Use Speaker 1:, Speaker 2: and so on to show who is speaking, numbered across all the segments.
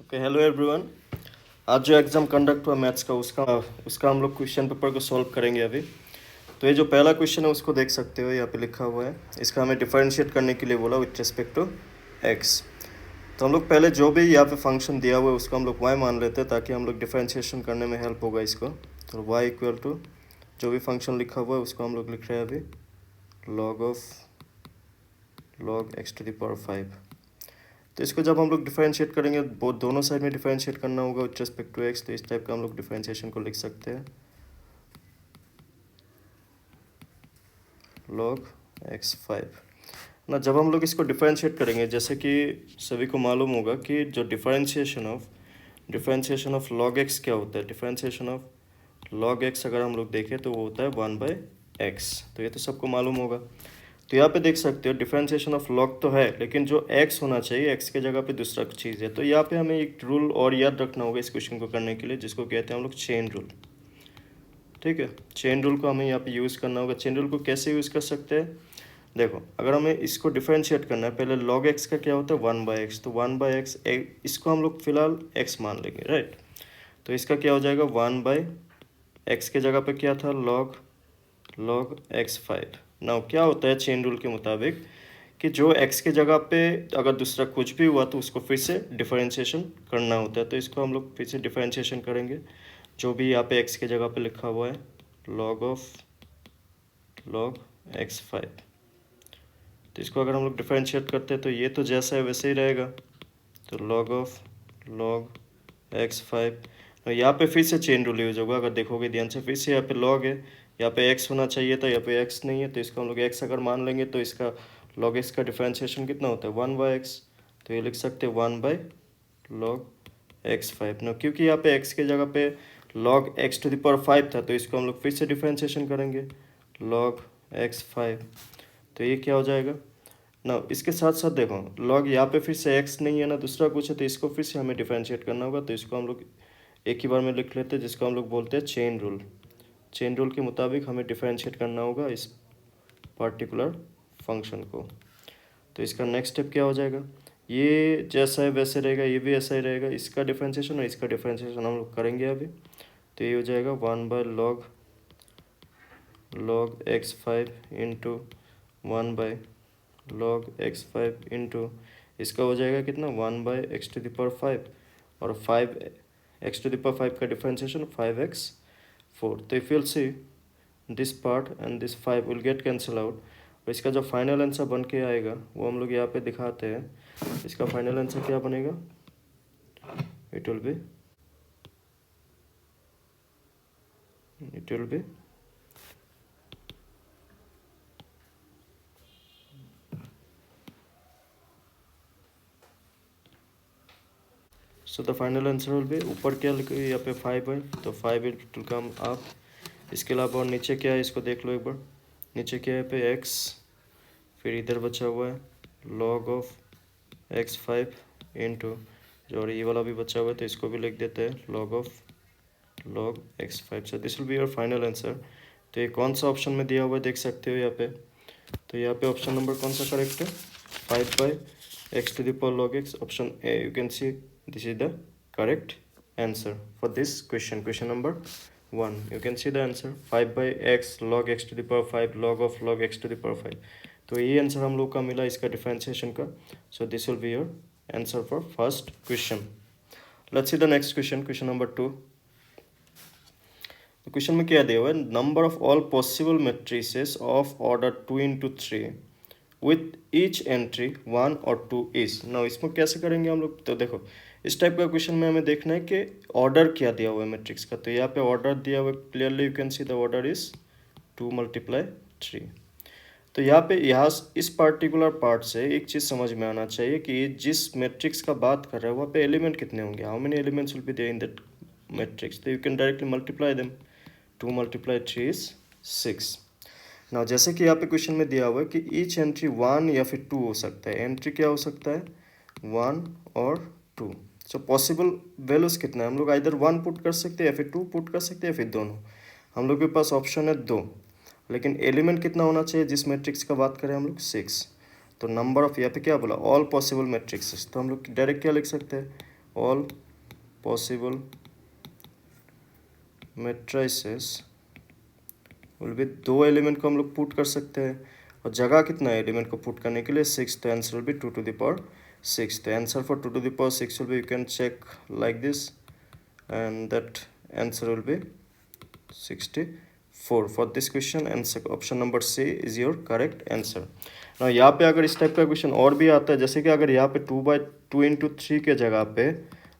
Speaker 1: Okay, hello everyone. आज जो exam conduct हुआ मैथ्स का उसका उसका हम लोग क्वेश्चन पेपर को सॉल्व करेंगे अभी। तो ये जो पहला क्वेश्चन है उसको देख सकते हो, यहाँ पे लिखा हुआ है। इसका हमें डिफरेंशिएट करने के लिए बोला विथ रिस्पेक्ट टू एक्स। तो हम लोग पहले जो भी यहाँ पे फंक्शन दिया हुआ है उसको हम लोग वाई मान लेते हैं ताकि हम लोग डिफरेंशिएशन करने में हेल्प होगा इसको। तो वाई इक्वल टू जो भी फंक्शन लिखा हुआ है उसको हम लोग लिख रहे हैं अभी log x to the power 5। तो इसको जब हम लोग डिफरेंशिएट करेंगे बहुत दोनों साइड में डिफरेंशिएट करना होगा विथ रिस्पेक्ट टू एक्स। तो इस टाइप का हम लोग डिफरेंशिएशन को लिख सकते हैं log x5 ना। जब हम लोग इसको डिफरेंशिएट करेंगे, जैसे कि सभी को मालूम होगा कि जो डिफरेंशिएशन ऑफ log x क्या होता है। डिफरेंशिएशन ऑफ log x अगर हम लोग देखें तो वो होता है 1/x। तो ये तो सबको मालूम होगा। तो यहाँ पे देख सकते हो डिफरेंशिएशन ऑफ log तो है, लेकिन जो x होना चाहिए x के जगह पे दूसरा चीज़ है। तो यहाँ पे हमें एक रूल और याद रखना होगा इस क्वेश्चन को करने के लिए, जिसको कहते हैं हम लोग चेन रूल। ठीक है, चेन रूल को हमें यहाँ पे यूज़ करना होगा। चेन रूल को कैसे यूज़ कर सकते हैं, देखो अगर हमें इसको डिफरेंशिएट करना है, पहले log x का क्या होता है 1/x। तो 1/x इसको हम लोग फिलहाल x मान लेंगे, राइट। तो इसका क्या हो जाएगा 1/x के जगह पे क्या था log x5। नाउ क्या होता है चेन रूल के मुताबिक कि जो x के जगह पे अगर दूसरा कुछ भी हुआ तो उसको फिर से डिफरेंशिएशन करना होता है। तो इसको हम लोग फिर से डिफरेंशिएशन करेंगे, जो भी यहाँ पे x के जगह पे लिखा हुआ है log x5। तो इसको अगर हम लोग डिफरेंशिएट करते हैं तो ये तो जैसा है वैसे ही रहेगा। तो log x5 यहाँ पे फिर से चेन रूल यूज होगा। अगर देखोगे ध्यान से फिर से यहाँ पे log है, यहाँ पे x होना चाहिए था, यहाँ पे x नहीं है। तो इसको हम लोग x अगर मान लेंगे तो इसका log x का डिफरेंशिएशन कितना होता है 1/x। तो ये लिख सकते हैं 1/log x5 ना, क्योंकि यहाँ पे x के जगह पे log x to the power 5 था। तो इसको हम लोग फिर से डिफरेंशिएशन करेंगे log x5। तो ये क्या हो जाएगा ना। इसके साथ साथ देखो log यहाँ पे फिर से x नहीं है ना दूसरा कुछ है, तो इसको फिर से हमें डिफरेंशिएट करना होगा। तो इसको हम लोग एक ही बार में लिख लेते हैं, जिसको हम लोग बोलते हैं चेन रूल। चेन रूल के मुताबिक हमें डिफरेंशिएट करना होगा इस पर्टिकुलर फंक्शन को। तो इसका नेक्स्ट स्टेप क्या हो जाएगा, ये जैसा है वैसे रहेगा, ये भी ऐसा ही रहेगा। इसका डिफरेंशिएशन और इसका डिफरेंशिएशन हम लोग करेंगे अभी। तो ये हो जाएगा 1/log x5 into 1/log x5 into इसका हो जाएगा कितना 1/x टू द पावर 5 और 5x टू द पावर 5 का डिफरेंशिएशन 5x4। तो if you will see this part and this 5 will get cancel out. और इसका जो फाइनल आंसर बन के आएगा वो हम लोग यहाँ पे दिखाते हैं। इसका फाइनल आंसर क्या बनेगा, it will B so the final answer will be, ऊपर क्या लिखा है यहाँ पे 5 है तो 5 इट विल कम अप। इसके अलावा और नीचे क्या है इसको देख लो एक बार। नीचे क्या है पे x, फिर इधर बचा हुआ है log ऑफ x5 इंटू जो और ये वाला भी बचा हुआ है तो इसको भी लिख देते हैं log x5। So this will be your final answer. तो ये कौन सा ऑप्शन में दिया हुआ है देख सकते हो यहाँ पे। तो यहाँ पे ऑप्शन नंबर कौन सा करेक्ट है 5/x to the power log x। Option A, you can see this is the correct answer for this question number 1। you can see the answer 5/x log x to the power 5 log x to the power 5। तो ये answer हम लोग का मिला इसका differentiation का। सो this will be your answer for first question. Let's see the next question number 2। Question में क्या दिया हुआ है, number of all possible matrices of order 2 into 3 with each entry 1 और 2 इज। ना इसमें कैसे करेंगे हम लोग, तो देखो इस टाइप का क्वेश्चन में हमें देखना है कि ऑर्डर क्या दिया हुआ है मैट्रिक्स का। तो यहाँ पे ऑर्डर दिया हुआ है clearly, you can see the order is 2 × 3। तो यहाँ इस पर्टिकुलर पार्ट से एक चीज़ समझ में आना चाहिए कि जिस मैट्रिक्स का बात कर रहा है वहाँ पे एलिमेंट कितने होंगे, how many elements will be there in that matrix. तो you can directly multiply them, 2 × 3 is 6। ना जैसे कि यहाँ पे क्वेश्चन में दिया हुआ है कि ईच एंट्री 1 या फिर 2 हो सकता है। एंट्री क्या हो सकता है 1 और 2। सो पॉसिबल वैल्यूज कितना है, हम लोग इधर 1 पुट कर सकते हैं या फिर 2 पुट कर सकते हैं या फिर दोनों। हम लोग के पास ऑप्शन है 2, लेकिन एलिमेंट कितना होना चाहिए जिस मैट्रिक्स का बात करें हम लोग 6। तो नंबर ऑफ यहाँ पे क्या बोला ऑल पॉसिबल मैट्रिक्स। तो हम लोग डायरेक्ट क्या लिख सकते हैं all possible matrices will be, 2 element को हम लोग पुट कर सकते हैं और जगह कितना है एलिमेंट को पुट करने के लिए 6, तो answer will be 2 to the power 6. The answer for 2 to the power 6 will be, you can check like this, and that answer will be 64 for this question, and option number C is your correct answer. Now यहाँ पे अगर इस type का question और भी आता है, जैसे कि अगर यहाँ पे 2/2 × 3 के जगह पे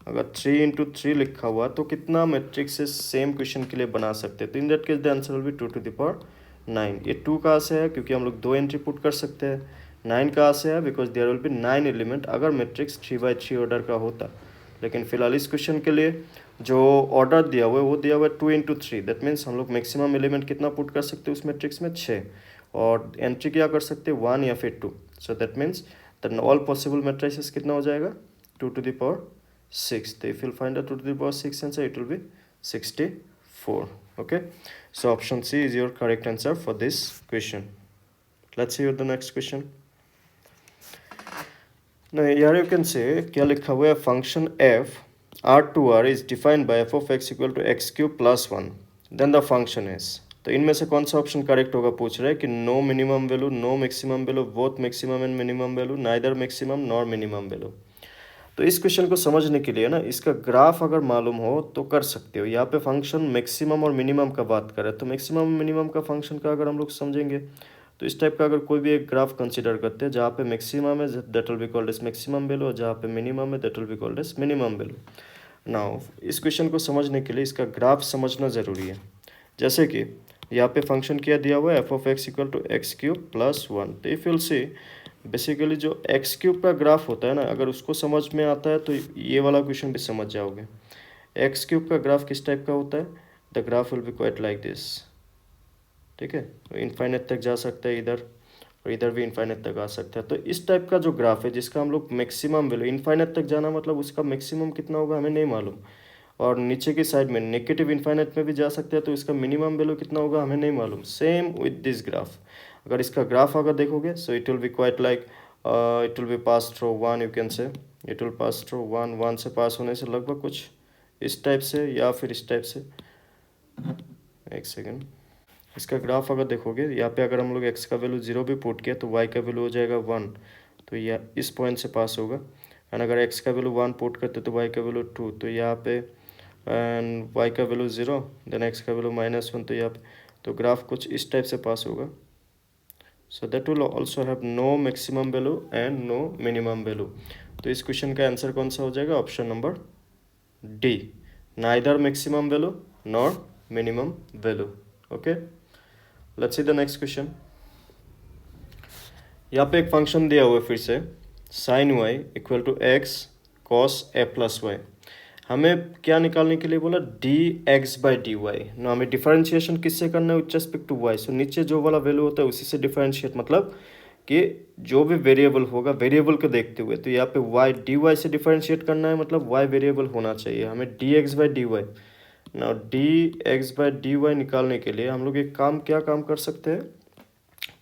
Speaker 1: अगर 3 × 3 लिखा हुआ तो कितना मैट्रिक्स से सेम क्वेश्चन के लिए बना सकते हैं, तो in that case the answer will be 2 to the power 9. ये 2 कहाँ से है, क्योंकि हम लोग 2 एंट्री पुट कर सकते हैं. 9 कहाँ से है, because there will be 9 element अगर मैट्रिक्स 3/3 ऑर्डर का होता. लेकिन फिलहाल इस क्वेश्चन के लिए जो ऑर्डर दिया हुआ है वो दिया हुआ है 2 × 3. दैट मीन्स हम लोग मैक्सिमम एलिमेंट कितना पुट कर सकते हैं उस मैट्रिक्स में, 6, और एंट्री क्या कर सकते हैं 1 या फिर 2. So that means than all possible matrices कितना हो जाएगा 2 to the power 6. So if you'll find out 2 to the power 6 answer, it will be 64. Okay, so option C is your correct answer for this question. Let's see the next question. Now here you can say क्या लिखा हुआ है, function f R2R is defined by f of x equal to x cube plus 1, then the function is. तो इनमें से कौन सा option correct होगा पूछ रहे हैं कि no minimum value, no maximum value, both maximum and minimum value, neither maximum nor minimum value. तो इस क्वेश्चन को समझने के लिए ना इसका ग्राफ अगर मालूम हो तो कर सकते हो. यहाँ पे फंक्शन मैक्सिमम और मिनिमम का बात करें तो मैक्सिमम और मिनिमम का फंक्शन का अगर हम लोग समझेंगे तो इस टाइप का अगर कोई भी एक ग्राफ कंसिडर करते हैं जहाँ पे मैक्सिमम है that will be called as maximum value, और जहाँ पे मिनिमम है that will be called as minimum value. Now इस क्वेश्चन को समझने के लिए इसका ग्राफ समझना ज़रूरी है. जैसे कि यहाँ पे फंक्शन क्या दिया हुआ है F of X equal to X cube plus 1. तो इफ यूल सी बेसिकली जो एक्स क्यूब का ग्राफ होता है ना, अगर उसको समझ में आता है तो ये वाला क्वेश्चन भी समझ जाओगे. एक्स क्यूब का ग्राफ किस टाइप का होता है, the graph will be quite like this. ठीक है, इनफाइनेट तक जा सकता है इधर, और इधर भी इनफाइनेट तक आ सकता है. तो इस टाइप का जो ग्राफ है जिसका हम लोग मैक्सिमम वैल्यू, इनफाइनेट तक जाना मतलब उसका मैक्सिमम कितना होगा हमें नहीं मालूम, और नीचे की साइड में नेगेटिव इनफाइनेट में भी जा सकते हैं तो इसका मिनिमम वैल्यू कितना होगा हमें नहीं मालूम. सेम विद दिस ग्राफ, अगर इसका ग्राफ अगर देखोगे so it will B quite like it will B pass through 1, you can say it will pass through 1 से पास होने से लगभग कुछ इस टाइप से या फिर इस टाइप से. एक सेकेंड, इसका ग्राफ अगर देखोगे यहाँ पे अगर हम लोग x का वैल्यू 0 भी पुट किया तो y का वैल्यू हो जाएगा 1, तो यह इस पॉइंट से पास होगा. एंड अगर x का वैल्यू 1 पुट करते तो y का वैल्यू 2, तो यहाँ पे एंड y का वैल्यू 0, देन x का वैल्यू -1, तो यहाँ पे तो ग्राफ कुछ इस टाइप से पास होगा. So that will also have no maximum value and no minimum value. तो इस क्वेश्चन का आंसर कौन सा हो जाएगा, option number D, neither maximum value nor minimum value. Okay, let's see the next question. यहाँ पे एक फंक्शन दिया हुआ है फिर से sine Y equal to X cos A plus Y. हमें क्या निकालने के लिए बोला, D x by D Y. ना हमें डिफरेंशिएशन किससे करना है, विथ रेस्पेक्ट टू वाई. सो नीचे जो वाला वैल्यू होता है उसी से डिफरेंशिएट, मतलब कि जो भी वेरिएबल होगा वेरिएबल को देखते हुए. तो यहाँ पे वाई डी वाई से डिफरेंशिएट करना है, मतलब वाई वेरिएबल होना चाहिए. हमें D x by D Y, ना d x by D y निकालने के लिए हम लोग एक क्या काम कर सकते हैं,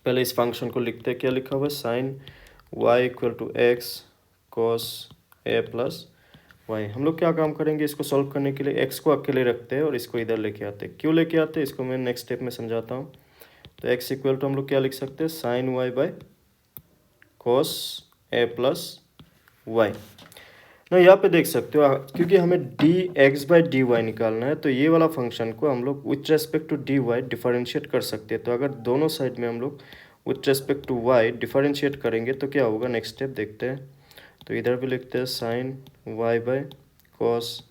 Speaker 1: पहले इस फंक्शन को लिखते हैं. क्या लिखा हुआ है, sine Y equal to X cos A plus Y. हम लोग क्या काम करेंगे, इसको सॉल्व करने के लिए एक्स को अकेले रखते हैं और इसको इधर लेके आते हैं. क्यों लेके आते हैं इसको मैं नेक्स्ट स्टेप में समझाता हूँ. तो एक्स इक्वल टू हम लोग क्या लिख सकते हैं, sine Y by cos A plus Y. ना यहाँ पे देख सकते हो क्योंकि हमें D x by D Y निकालना है तो ये वाला फंक्शन को हम लोग with respect to D Y differentiate कर सकते हैं. तो अगर दोनों साइड में हम लोग with respect to Y differentiate करेंगे तो क्या होगा, नेक्स्ट स्टेप देखते हैं. तो इधर भी लिखते हैं sine Y by cos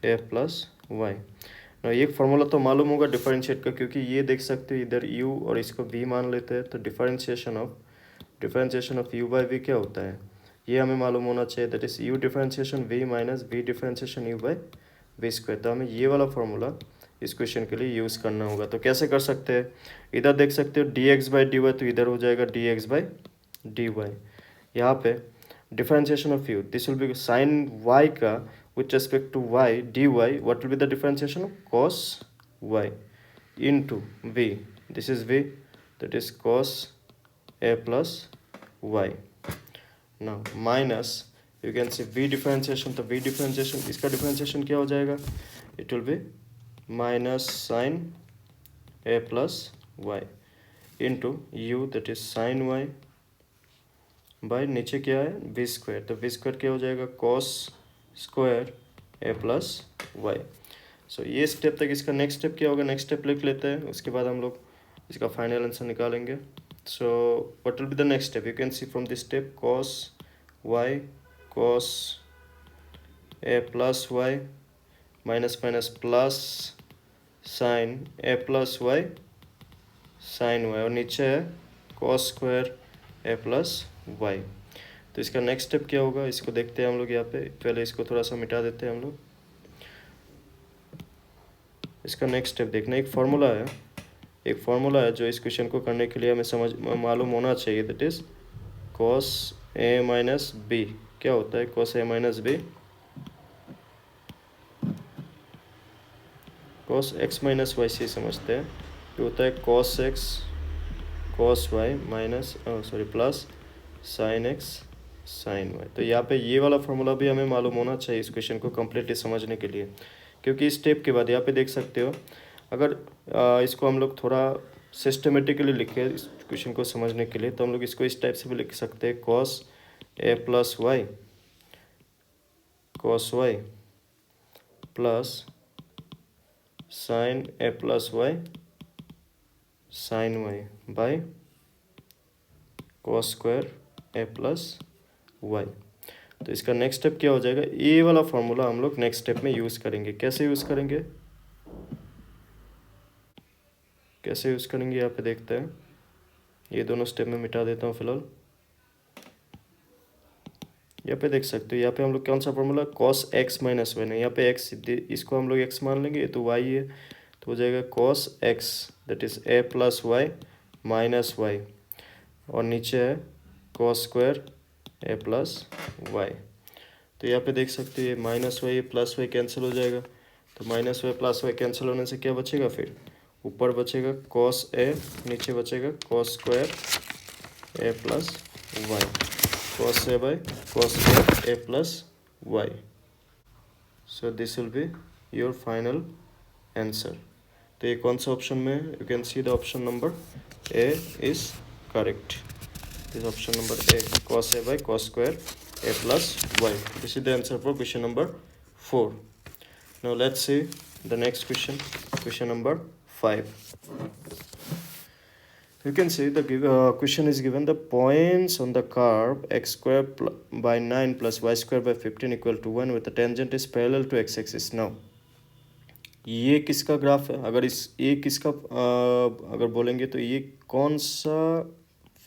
Speaker 1: A plus Y. ना ये फार्मूला तो मालूम होगा डिफरेंशिएट का, क्योंकि ये देख सकते हो इधर u और इसको v मान लेते हैं. तो differentiation of u by v क्या होता है ये हमें मालूम होना चाहिए. That is u differentiation v minus v differentiation u by v square. तो हमें ये वाला फार्मूला इस क्वेश्चन के लिए यूज़ करना होगा. तो कैसे कर सकते हैं, इधर देख सकते हो D x by D Y, तो इधर हो जाएगा D x by D Y. यहाँ पे differentiation of u, this will be sine y का with respect to y dy, what will be the differentiation of cos y into v, this is v, that is cos a plus y. now minus you can see v differentiation, तो v differentiation इसका differentiation क्या हो जाएगा, it will be minus sine a plus y into u that is sine Y by नीचे क्या है v square, तो v square क्या हो जाएगा cos square a plus Y. So ये स्टेप तक, इसका नेक्स्ट स्टेप क्या होगा, नेक्स्ट स्टेप लिख लेते हैं, उसके बाद हम लोग इसका फाइनल आंसर निकालेंगे। So what will be the next step, you can see from this step cos Y cos A plus Y minus minus plus sine A plus Y sine Y, और नीचे है cos square A plus Y. तो इसका next step क्या होगा, इसको देखते हैं हम लोग यहाँ पे, पहले इसको थोड़ा सा मिटा देते हैं हम लोग। इसका नेक्स्ट स्टेप देखना, एक फार्मूला है जो इस क्वेश्चन को करने के लिए हमें मालूम होना चाहिए, that is cos a minus b. क्या होता है cos a minus b, cos x minus y से समझते हैं, ये होता है cos x cos y minus plus sine x sine y. तो यहाँ पे ये वाला फॉर्मूला भी हमें मालूम होना चाहिए इस क्वेश्चन को कम्प्लीटली समझने के लिए, क्योंकि इस स्टेप के बाद यहाँ पे देख सकते हो, अगर इसको हम लोग थोड़ा सिस्टमेटिकली लिखे इस क्वेश्चन को समझने के लिए, तो हम लोग इसको इस टाइप से भी लिख सकते हैं cos A plus Y cos Y plus sine A plus Y sine Y by cos square A plus Y. तो इसका नेक्स्ट स्टेप क्या हो जाएगा, ये वाला फॉर्मूला हम लोग नेक्स्ट स्टेप में यूज़ करेंगे। कैसे यूज़ करेंगे, यहाँ पे देखते हैं। ये दोनों स्टेप में मिटा देता हूँ फिलहाल। यहाँ पे देख सकते हो, यहाँ पे हम लोग कौन सा formula, cos x minus Y, नहीं यहाँ पे एक्स, इसको हम लोग एक्स मान लेंगे, ये तो वाई है, तो हो जाएगा cos X that is A plus Y minus Y, और नीचे है cos square A plus Y. तो यहाँ पे देख सकते हो ये minus Y plus Y cancel हो जाएगा, तो minus Y plus Y cancel होने से क्या बचेगा, फिर ऊपर बचेगा कॉस ए, नीचे बचेगा cos square A plus Y, cos A by cos A plus Y. So this will be your final answer. तो ये कौन सा ऑप्शन में, you can see the option number A is correct. This is option number A, cos A by cos square A plus Y. This is the answer for question number 4. Now let's see the next question, question number 5. You can see the question is given, the points on the curve x square by 9 plus y square by 15 equal to 1 with the tangent is parallel to x axis. Now ये किसका graph है, अगर ये किसका अगर बोलेंगे तो ये कौन सा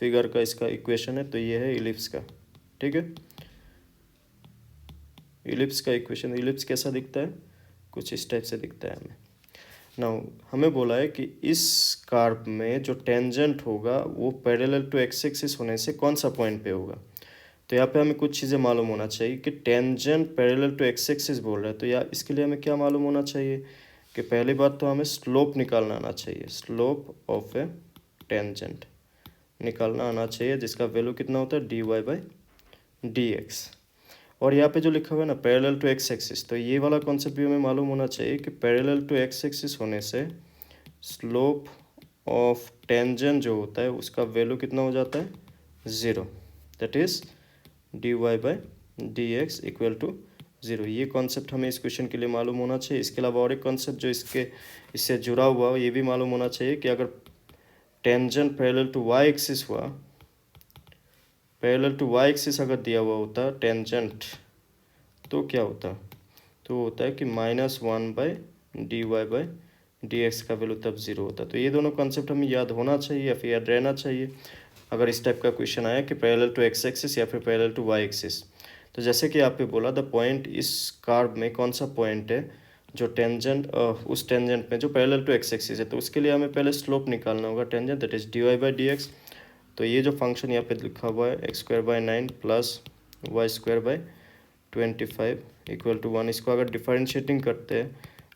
Speaker 1: फिगर का इसका इक्वेशन है, तो ये है इलिप्स का। ठीक है, इलिप्स का इक्वेशन, इलिप्स कैसा दिखता है, कुछ इस टाइप से दिखता है हमें। नाउ हमें बोला है कि इस कर्व में जो टेंजेंट होगा वो पैरेलल टू एक्स एक्सिस होने से कौन सा पॉइंट पे होगा। तो यहाँ पे हमें कुछ चीज़ें मालूम होना चाहिए कि tangent parallel to x axis बोल रहा है, तो यार इसके लिए हमें क्या मालूम होना चाहिए कि पहली बात तो हमें स्लोप निकालना आना चाहिए, स्लोप ऑफ ए टेंजेंट निकालना आना चाहिए, जिसका वैल्यू कितना होता है dy बाई डी एक्स। और यहाँ पे जो लिखा हुआ है ना पैरेलल टू एक्स एक्सिस, तो ये वाला कॉन्सेप्ट भी हमें मालूम होना चाहिए कि पैरेलल टू एक्स एक्सिस होने से स्लोप ऑफ टेंजेंट जो होता है उसका वैल्यू कितना हो जाता है 0, that is dy by D x equal to 0। ये कॉन्सेप्ट हमें इस क्वेश्चन के लिए मालूम होना चाहिए। इसके अलावा और एक कॉन्सेप्ट जो इससे जुड़ा हुआ हो ये भी मालूम होना चाहिए कि अगर tangent parallel to Y axis हुआ, पैरेलल टू वाई एक्सिस अगर दिया हुआ होता टेंजेंट, तो क्या होता, तो होता है कि -1 by D Y by D x का वैल्यू तब 0 होता। तो ये दोनों कॉन्सेप्ट हमें याद होना चाहिए या फिर याद रहना चाहिए अगर इस टाइप का क्वेश्चन आया कि पैरेलल टू एक्स एक्सिस या फिर पैरेलल टू वाई एक्सिस। तो जैसे कि आपने बोला द पॉइंट इस कर्व में कौन सा पॉइंट है जो टेंजेंट उस टेंजेंट में जो पैरेलल टू एक्स एक्सिस है, तो उसके लिए हमें पहले स्लोप निकालना होगा tangent, that is d Y by D x. तो ये जो फंक्शन यहाँ पे लिखा हुआ है x square by 9 plus y square by 25 equal to 1, इसको अगर डिफरेंशिएटिंग करते हैं,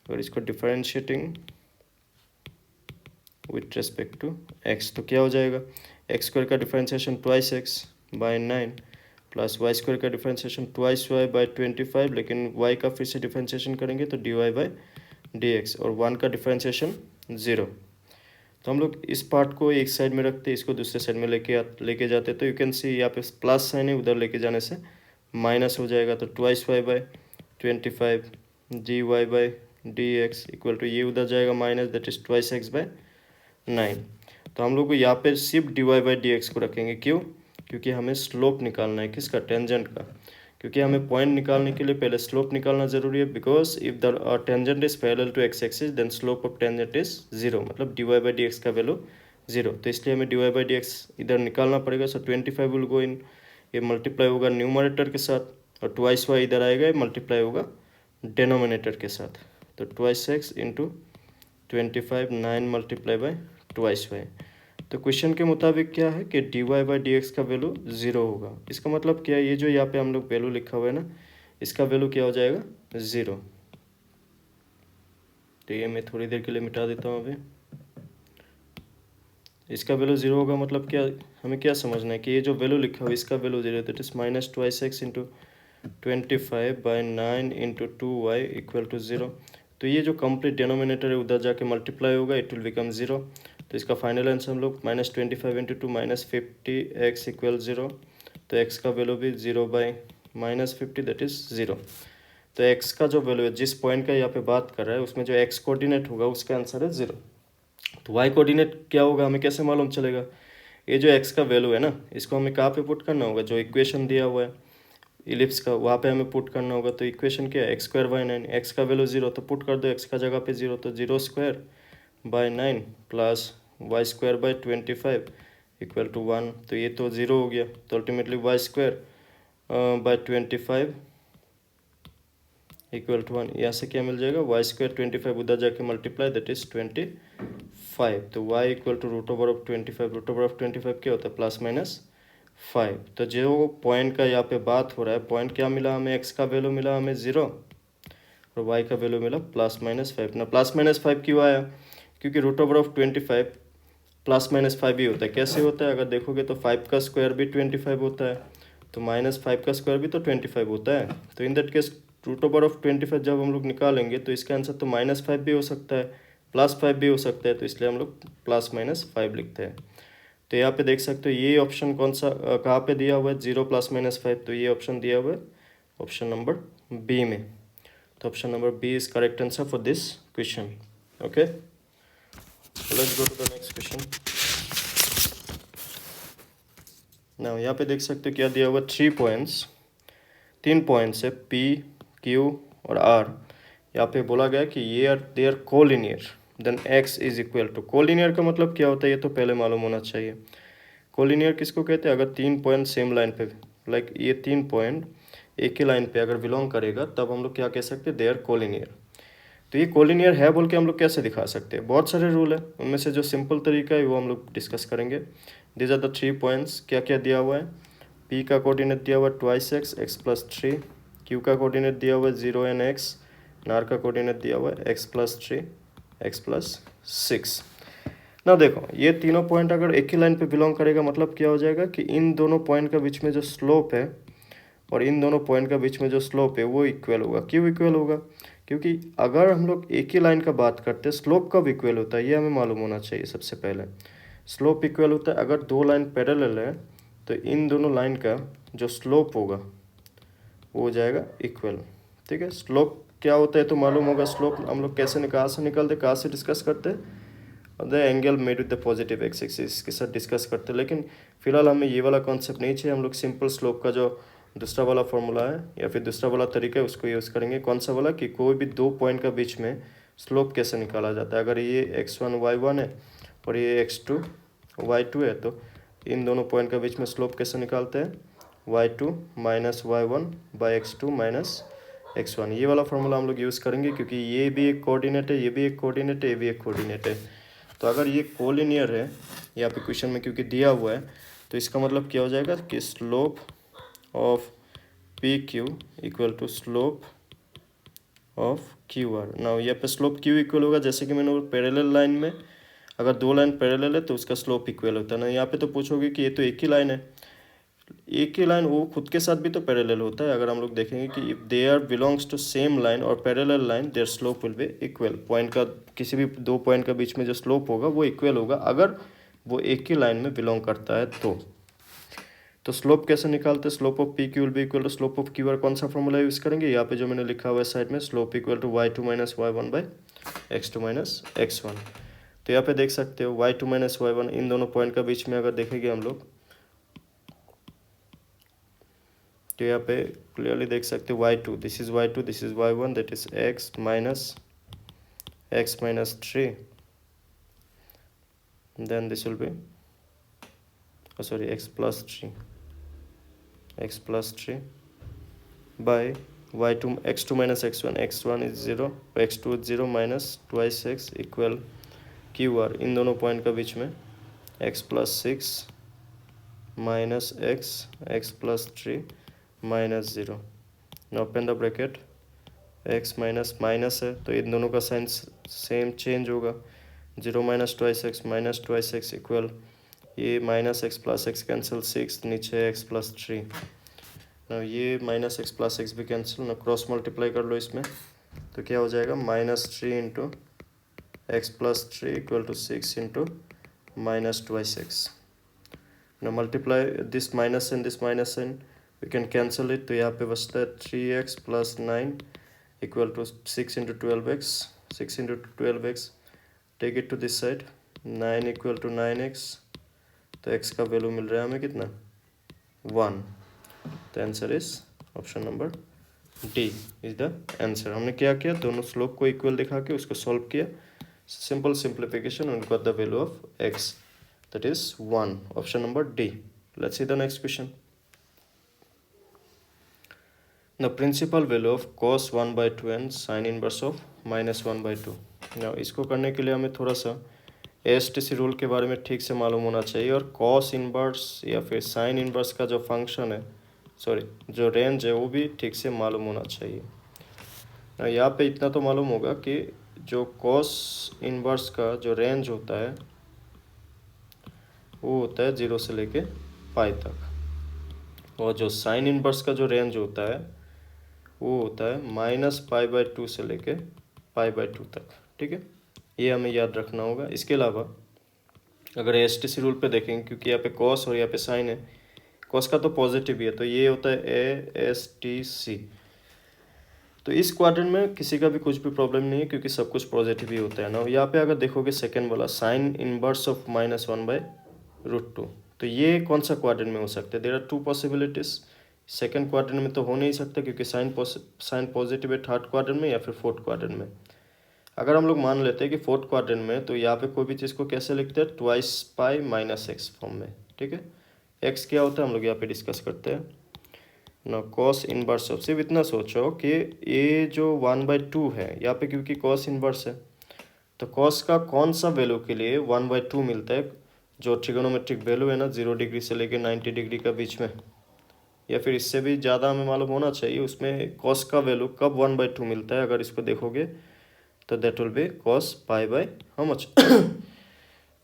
Speaker 1: अगर इसको differentiating with respect to x, तो क्या हो जाएगा एक्स स्क्वायर का differentiation twice x by 9 plus y square का डिफ्रेंशिएशन ट्वाइस वाई बाई 25, लेकिन वाई का फिर से डिफ्रेंशिएशन करेंगे तो d Y by D x, और 1 का डिफ्रेंशिएशन 0। तो हम लोग इस पार्ट को एक साइड में रखते, इसको दूसरे साइड में लेके जाते, तो यू कैन सी यहाँ पे प्लस साइन है, उधर लेके जाने से माइनस हो जाएगा, तो twice y by 25 d Y by D x equal to ये उधर जाएगा minus, that is twice x by 9। तो हम लोग को यहाँ पे सिर्फ d Y by D x को रखेंगे, क्यों? क्योंकि हमें स्लोप निकालना है, किसका? टेंजेंट का। क्योंकि हमें पॉइंट निकालने के लिए पहले स्लोप निकालना जरूरी है, because if the tangent is parallel to x axis then slope of tangent is 0, मतलब d Y by D x का वैल्यू 0। तो इसलिए हमें d Y by D x इधर निकालना पड़ेगा। सो 25 विल गो इन, ये मल्टीप्लाई होगा न्यूमरेटर के साथ, और ट्वाइस वाई इधर आएगा, ये मल्टीप्लाई होगा डेनोमिनेटर के साथ। तो twice x into 25 9 multiply by twice y. तो क्वेश्चन के मुताबिक क्या है कि d Y by D x का वैल्यू 0 होगा। इसका मतलब क्या है, ये जो यहाँ पे हम लोग वैल्यू लिखा हुआ है ना, इसका वैल्यू क्या हो जाएगा? 0। तो ये मैं थोड़ी देर के लिए मिटा देता हूँ अभी। इसका वैल्यू 0 होगा मतलब क्या, हमें क्या समझना है कि ये जो वैल्यू लिखा हुआ है इसका value 0, that is minus twice x into 25 by 9 into 2y equal to 0। तो ये जो कंप्लीट डिनोमिनेटर है उधर जाके मल्टीप्लाई होगा, इट विल बिकम 0। तो इसका फाइनल आंसर हम लोग -25 इंटू 2 -50 एक्स इक्वल 0। तो एक्स का वैल्यू भी 0 बाई -50 दैट इज 0। तो एक्स का जो वैल्यू है, जिस पॉइंट का यहाँ पे बात कर रहा है, उसमें जो एक्स कोऑर्डिनेट होगा उसका आंसर है 0। तो वाई कोऑर्डिनेट क्या होगा हमें कैसे मालूम चलेगा? ये जो एक्स का वैल्यू है ना, इसको हमें कहाँ पे पुट करना होगा? जो इक्वेशन दिया हुआ है इलिप्स का, वहाँ पे हमें पुट करना होगा। तो इक्वेशन क्या है? एक्स स्क्वायर बाई 9, एक्स का वैल्यू 0, तो पुट कर दो एक्स का जगह पे 0, तो 0 square by 9 plus y square by 25 equal to 1। तो ये तो 0 हो गया, तो ultimately y square by 25 equal to 1। यहाँ से क्या मिल जाएगा? वाई स्क्वायर 25 उधर जाके मल्टीप्लाई, दैट इज 25। तो y equal to root over of 25, root over of 25 क्या होता है? Plus minus 5। तो जो पॉइंट का यहाँ पे बात हो रहा है, पॉइंट क्या मिला हमें? एक्स का वैल्यू मिला हमें 0 और वाई का वैल्यू मिला +-5 ना। +-5 क्यों आया? क्योंकि रूट ओवर ऑफ 25 +-5 ही होता है। कैसे होता है? अगर देखोगे तो 5 का स्क्वायर भी 25 होता है, तो -5 का स्क्वायर भी तो 25 होता है। तो in that case root over of 25 जब हम लोग निकालेंगे तो इसका आंसर तो -5 भी हो सकता है, +5 भी हो सकता है, तो इसलिए हम लोग +-5 लिखते हैं। तो यहाँ पे देख सकते हो ये ऑप्शन कौन सा कहाँ पे दिया हुआ है? 0 +-5। तो ये ऑप्शन दिया हुआ है ऑप्शन नंबर बी में। तो option number B is correct answer for this question. Okay, let's go to the next question. Now यहाँ पे देख सकते हो क्या दिया हुआ? 3 पॉइंट्स, 3 पॉइंट्स है P, Q और R। यहाँ पे बोला गया कि ये they are collinear, then x is equal to. Collinear का मतलब क्या होता है ये तो पहले मालूम होना चाहिए। कोलिनियर किसको कहते हैं? अगर 3 पॉइंट सेम लाइन पे, लाइक ये 3 पॉइंट एक ही लाइन पे अगर बिलोंग करेगा तब हम लोग क्या कह सकते हैं? They are collinear. तो ये कोलिनियर है बोल के हम लोग कैसे दिखा सकते हैं? बहुत सारे रूल है, उनमें से जो सिंपल तरीका है वो हम लोग डिस्कस करेंगे। These are the 3 points. क्या क्या दिया हुआ है? P का कोऑर्डिनेट दिया हुआ है ट्वाइस एक्स, x+3। Q का कोऑर्डिनेट दिया हुआ है 0 and x। R का कोऑर्डिनेट दिया हुआ है x+3, x+6। ना देखो, ये तीनों पॉइंट अगर एक ही लाइन पे बिलोंग करेगा मतलब क्या हो जाएगा कि इन दोनों पॉइंट के बीच में जो स्लोप है और इन दोनों पॉइंट के बीच में जो स्लोप है वो इक्वल होगा। क्यों इक्वल होगा? क्योंकि अगर हम लोग एक ही लाइन का बात करते हैं, स्लोप कब इक्वल होता है ये हमें मालूम होना चाहिए। सबसे पहले स्लोप इक्वल होता है अगर दो लाइन पैरेलल है, तो इन दोनों लाइन का जो स्लोप होगा वो हो जाएगा इक्वल। ठीक है, स्लोप क्या होता है तो मालूम होगा। स्लोप हम लोग कैसे कहाँ से निकालते, कहाँ से डिस्कस करते हैं? The angle made with the positive x axis के साथ डिस्कस करते हैं। लेकिन फिलहाल हमें ये वाला कॉन्सेप्ट नहीं चाहिए, हम लोग सिंपल स्लोप का जो दूसरा वाला फॉर्मूला है या फिर दूसरा वाला तरीका है उसको यूज़ करेंगे। कौन सा वाला? कि कोई भी दो पॉइंट का बीच में स्लोप कैसे निकाला जाता है। अगर ये x1 y1 है और ये x2 y2 है, तो इन दोनों पॉइंट के बीच में स्लोप कैसे निकालते हैं? y2 minus y1 by x2 minus x1। ये वाला फॉर्मूला हम लोग यूज़ करेंगे क्योंकि ये भी एक कोऑर्डिनेट है, ये भी एक कोऑर्डिनेट है, ये भी एक कोऑर्डिनेट है। तो अगर ये कोलिनियर है यहाँ पे क्वेश्चन में क्योंकि दिया हुआ है, तो इसका मतलब क्या हो जाएगा कि slope of P Q equal to slope of Q R. Now यहाँ पे स्लोप क्यू इक्वल होगा, जैसे कि मैंने पैरेलल लाइन में अगर दो लाइन पैरेलल है तो उसका स्लोप इक्वल होता है ना। यहाँ पे तो पूछोगे कि ये तो एक ही लाइन है, एक ही लाइन वो खुद के साथ भी तो पैरेलल होता है। अगर हम लोग देखेंगे कि if they are belongs to same line और parallel line their slope will be equal. Point का किसी भी दो पॉइंट का बीच में जो स्लोप होगा वो इक्वल होगा अगर वो एक ही लाइन में बिलोंग करता है तो स्लोप कैसे निकालते हैं? Slope of P Q will be equal to slope of Q R. कौन सा फॉर्मूला यूज करेंगे? यहाँ पे जो मैंने लिखा हुआ है साइड में, slope equal to y2 minus y1 by x2 minus x1। तो यहाँ पे देख सकते हो y2 माइनस y1 इन दोनों पॉइंट का बीच में अगर देखेंगे हम लोग तो यहाँ पे क्लियरली देख सकते हो y2, this is y2, this is y1, that is x minus 3, then this will be x plus 3 by y2 x2 minus x1, x1 is 0, x2 is 0 minus twice x equal qr। इन दोनों point का बीच में x plus 6 minus x plus 3 minus 0। now open the bracket, x minus minus है तो इन दोनों का sign same change होगा, 0 minus twice x equal ये minus x plus x cancel 6, नीचे x प्लस 3। ना ये माइनस एक्स प्लस एक्स भी कैंसिल, ना क्रॉस मल्टीप्लाई कर लो इसमें तो क्या हो जाएगा -3 into x plus 3 equal to 6 into minus twice x. ना multiply this minus sign we can cancel it, तो यहाँ पे बचता है 3x plus 9 equal to 6 into 12x। Take it to this side, 9 equal to 9x, तो x का value मिल रहा है हमें कितना 1। The answer is option number D is the answer. हमने क्या किया, दोनों स्लोप को इक्वल दिखा के उसको सॉल्व किया, simple simplification and got the value of x, that is 1, option number D. Let's see the next question. The principal value of cos 1/2 and sine inverse of -1/2। Now इसको करने के लिए हमें थोड़ा सा एएसटीसी रूल के बारे में ठीक से मालूम होना चाहिए, और कॉस इनवर्स या फिर साइन इनवर्स का जो फंक्शन है, जो रेंज है वो भी ठीक से मालूम होना चाहिए। यहाँ पे इतना तो मालूम होगा कि जो कॉस इनवर्स का जो रेंज होता है वो होता है 0 से लेके पाई तक, और जो साइन इनवर्स का जो रेंज होता है वो होता है -π/2 से लेके π/2 तक। ठीक है, ये हमें याद रखना होगा। इसके अलावा अगर एएसटीसी रूल पे देखेंगे, क्योंकि यहाँ पे कॉस और यहाँ पे साइन है, कॉस का तो पॉजिटिव ही है तो ये होता है एएसटीसी। तो इस क्वाड्रेंट में किसी का भी कुछ भी प्रॉब्लम नहीं है क्योंकि सब कुछ पॉजिटिव ही होता है ना। यहाँ पे अगर देखोगे सेकेंड वाला साइन इनवर्स ऑफ -1/√2, तो ये कौन सा क्वाड्रेंट में हो सकता है? There are 2 possibilities. Second quadrant में तो हो नहीं सकता क्योंकि साइन पॉजिटिव है थर्ड क्वाड्रेंट में या फिर फोर्थ क्वाड्रेंट में। अगर हम लोग मान लेते हैं कि फोर्थ क्वाड्रेंट में, तो यहाँ पे कोई भी चीज़ को कैसे लिखते हैं, 2π - x फॉर्म में। ठीक है, x क्या होता है हम लोग यहाँ पे डिस्कस करते हैं ना, कॉस इनवर्स ऑफ। सिर्फ इतना सोचो कि ये जो 1/2 है यहाँ पे, क्योंकि कॉस इनवर्स है तो कॉस का कौन सा वैल्यू के लिए 1/2 मिलता है, जो ट्रिगोनोमेट्रिक वैल्यू है ना 0 डिग्री से लेकर 90 डिग्री का बीच में, या फिर इससे भी ज़्यादा हमें मालूम होना चाहिए, उसमें कॉस का वैल्यू कब 1/2 मिलता है। अगर इसको देखोगे तो that will be cos how much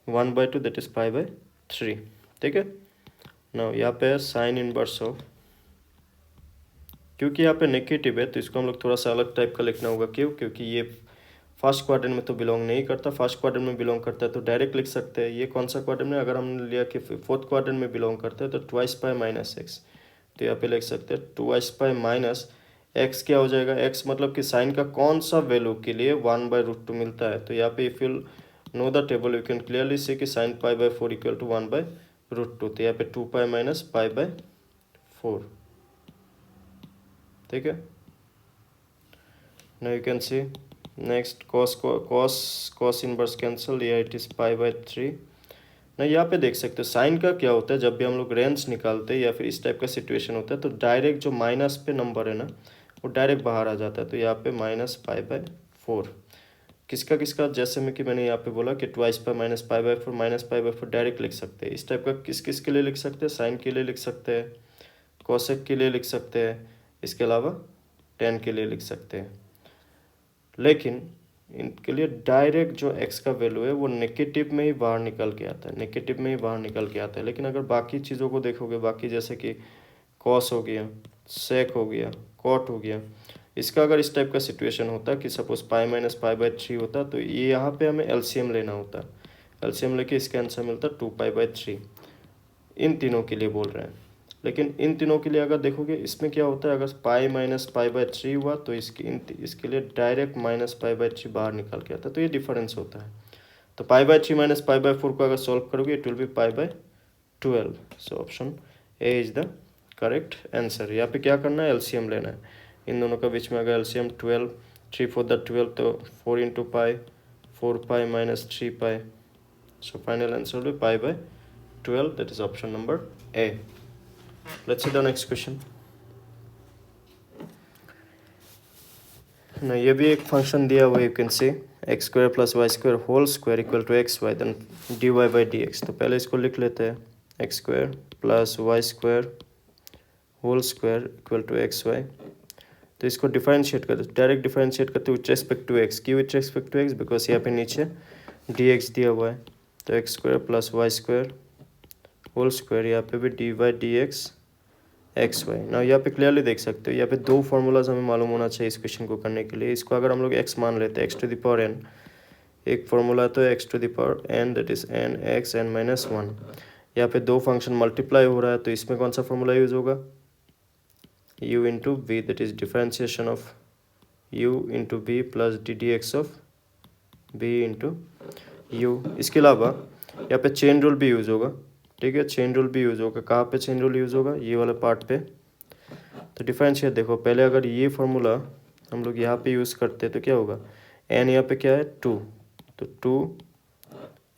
Speaker 1: 1/2, that is π/3। ठीक है, नाउ यहाँ पे साइन इनवर्स ऑफ, क्योंकि यहाँ पे नेगेटिव है तो इसको हम लोग थोड़ा सा अलग टाइप का लिखना होगा। क्यों? क्योंकि ये फर्स्ट क्वाड्रेंट में तो बिलोंग नहीं करता, फर्स्ट क्वाड्रेंट में बिलोंग करता है तो डायरेक्ट लिख सकते हैं। ये कौन सा क्वाड्रेंट में, अगर हमने लिया कि फोर्थ क्वाड्रेंट में बिलोंग करता है तो 2π - x, तो यहाँ पे लिख सकते हैं 2π - x क्या हो जाएगा, x मतलब कि साइन का कौन सा वैल्यू के लिए 1/√2 मिलता है। तो यहाँ पे if you know the table you can clearly see कि साइन π/4 इक्वल टू 1/√2, तो यहाँ पे 2π - π/4। ठीक है, now you can see next cos inverse cancel, या इट इज π/3 ना। यहाँ पे देख सकते हो साइन का क्या होता है, जब भी हम लोग रेंज निकालते हैं या फिर इस टाइप का सिचुएशन होता है तो डायरेक्ट जो माइनस पे नंबर है ना वो डायरेक्ट बाहर आ जाता है। तो यहाँ पे -π/4 किसका, जैसे में कि मैंने यहाँ पे बोला कि 2π - π/4 डायरेक्ट लिख सकते हैं। इस टाइप का किस के लिए लिख सकते हैं, साइन के लिए लिख सकते हैं, कोसेक के लिए लिख सकते हैं, इसके अलावा tan के लिए लिख सकते हैं। लेकिन इनके लिए डायरेक्ट जो x का वैल्यू है वो नेगेटिव में ही बाहर निकल के आता है, नेगेटिव में ही बाहर निकल के आता है। लेकिन अगर बाकी चीज़ों को देखोगे, बाकी जैसे कि कॉस हो गया, सेक हो गया, कॉट हो गया, इसका अगर इस टाइप का सिचुएशन होता कि suppose pi minus pi by 3 होता, तो ये यहाँ पे हमें एलसीएम लेना होता। एलसीएम लेके इसका आंसर मिलता 2 पाई बाई 3। इन तीनों के लिए बोल रहे हैं। लेकिन इन तीनों के लिए अगर देखोगे इसमें क्या होता है, अगर पाई माइनस पाई बाई 3 हुआ तो इसके लिए डायरेक्ट माइनस पाई बाई 3 बाहर निकल के आता है, तो ये डिफरेंस होता है। तो pi by 3 minus pi by 4 को अगर सॉल्व करोगे it will B pi by 12। So option A is the correct answer. यहाँ पे क्या करना है, एलसीएम लेना है इन दोनों के बीच में। अगर एलसीएम 12, 3 4 द 12, तो 4 into pi, 4 pi minus 3 pi, so final answer will be pi by 12, that is option number A. Let's see the next question. Now ये भी एक फंक्शन दिया हुआ, you can see x square plus y square whole square equal to xy, then dy by dx। तो पहले इसको लिख लेते हैं, x square plus y square whole square equal to xy। तो इसको डिफरेंशिएट करते, डायरेक्ट डिफरेंशिएट करते विथ रेस्पेक्ट टू x। क्यों with respect to x? Because यहाँ पे नीचे dx दिया हुआ है। तो x square plus y square whole square, यहाँ पे भी d y d x x y. ना यहाँ पे क्लियरली देख सकते हो, यहाँ पे दो फार्मूलाज हमें मालूम होना चाहिए इस क्वेश्चन को करने के लिए। इसको अगर हम लोग x मान लेते हैं, x to the power n, एक फार्मूला तो है x to the power n, that is n x n minus 1। यहाँ पे दो फंक्शन मल्टीप्लाई हो रहा है, तो इसमें कौन सा फार्मूला यूज होगा, u into v, that is differentiation of u into v plus d d x of v into u। इसके अलावा यहाँ पे चेन रूल भी यूज़ होगा, ठीक है, चेन रूल भी यूज़ होगा। कहाँ पे चेन रूल यूज़ होगा, ये वाले पार्ट पे। तो डिफरेंशिएट देखो, पहले अगर ये फार्मूला हम लोग यहाँ पे यूज़ करते हैं तो क्या होगा, n यहाँ पे क्या है 2, तो 2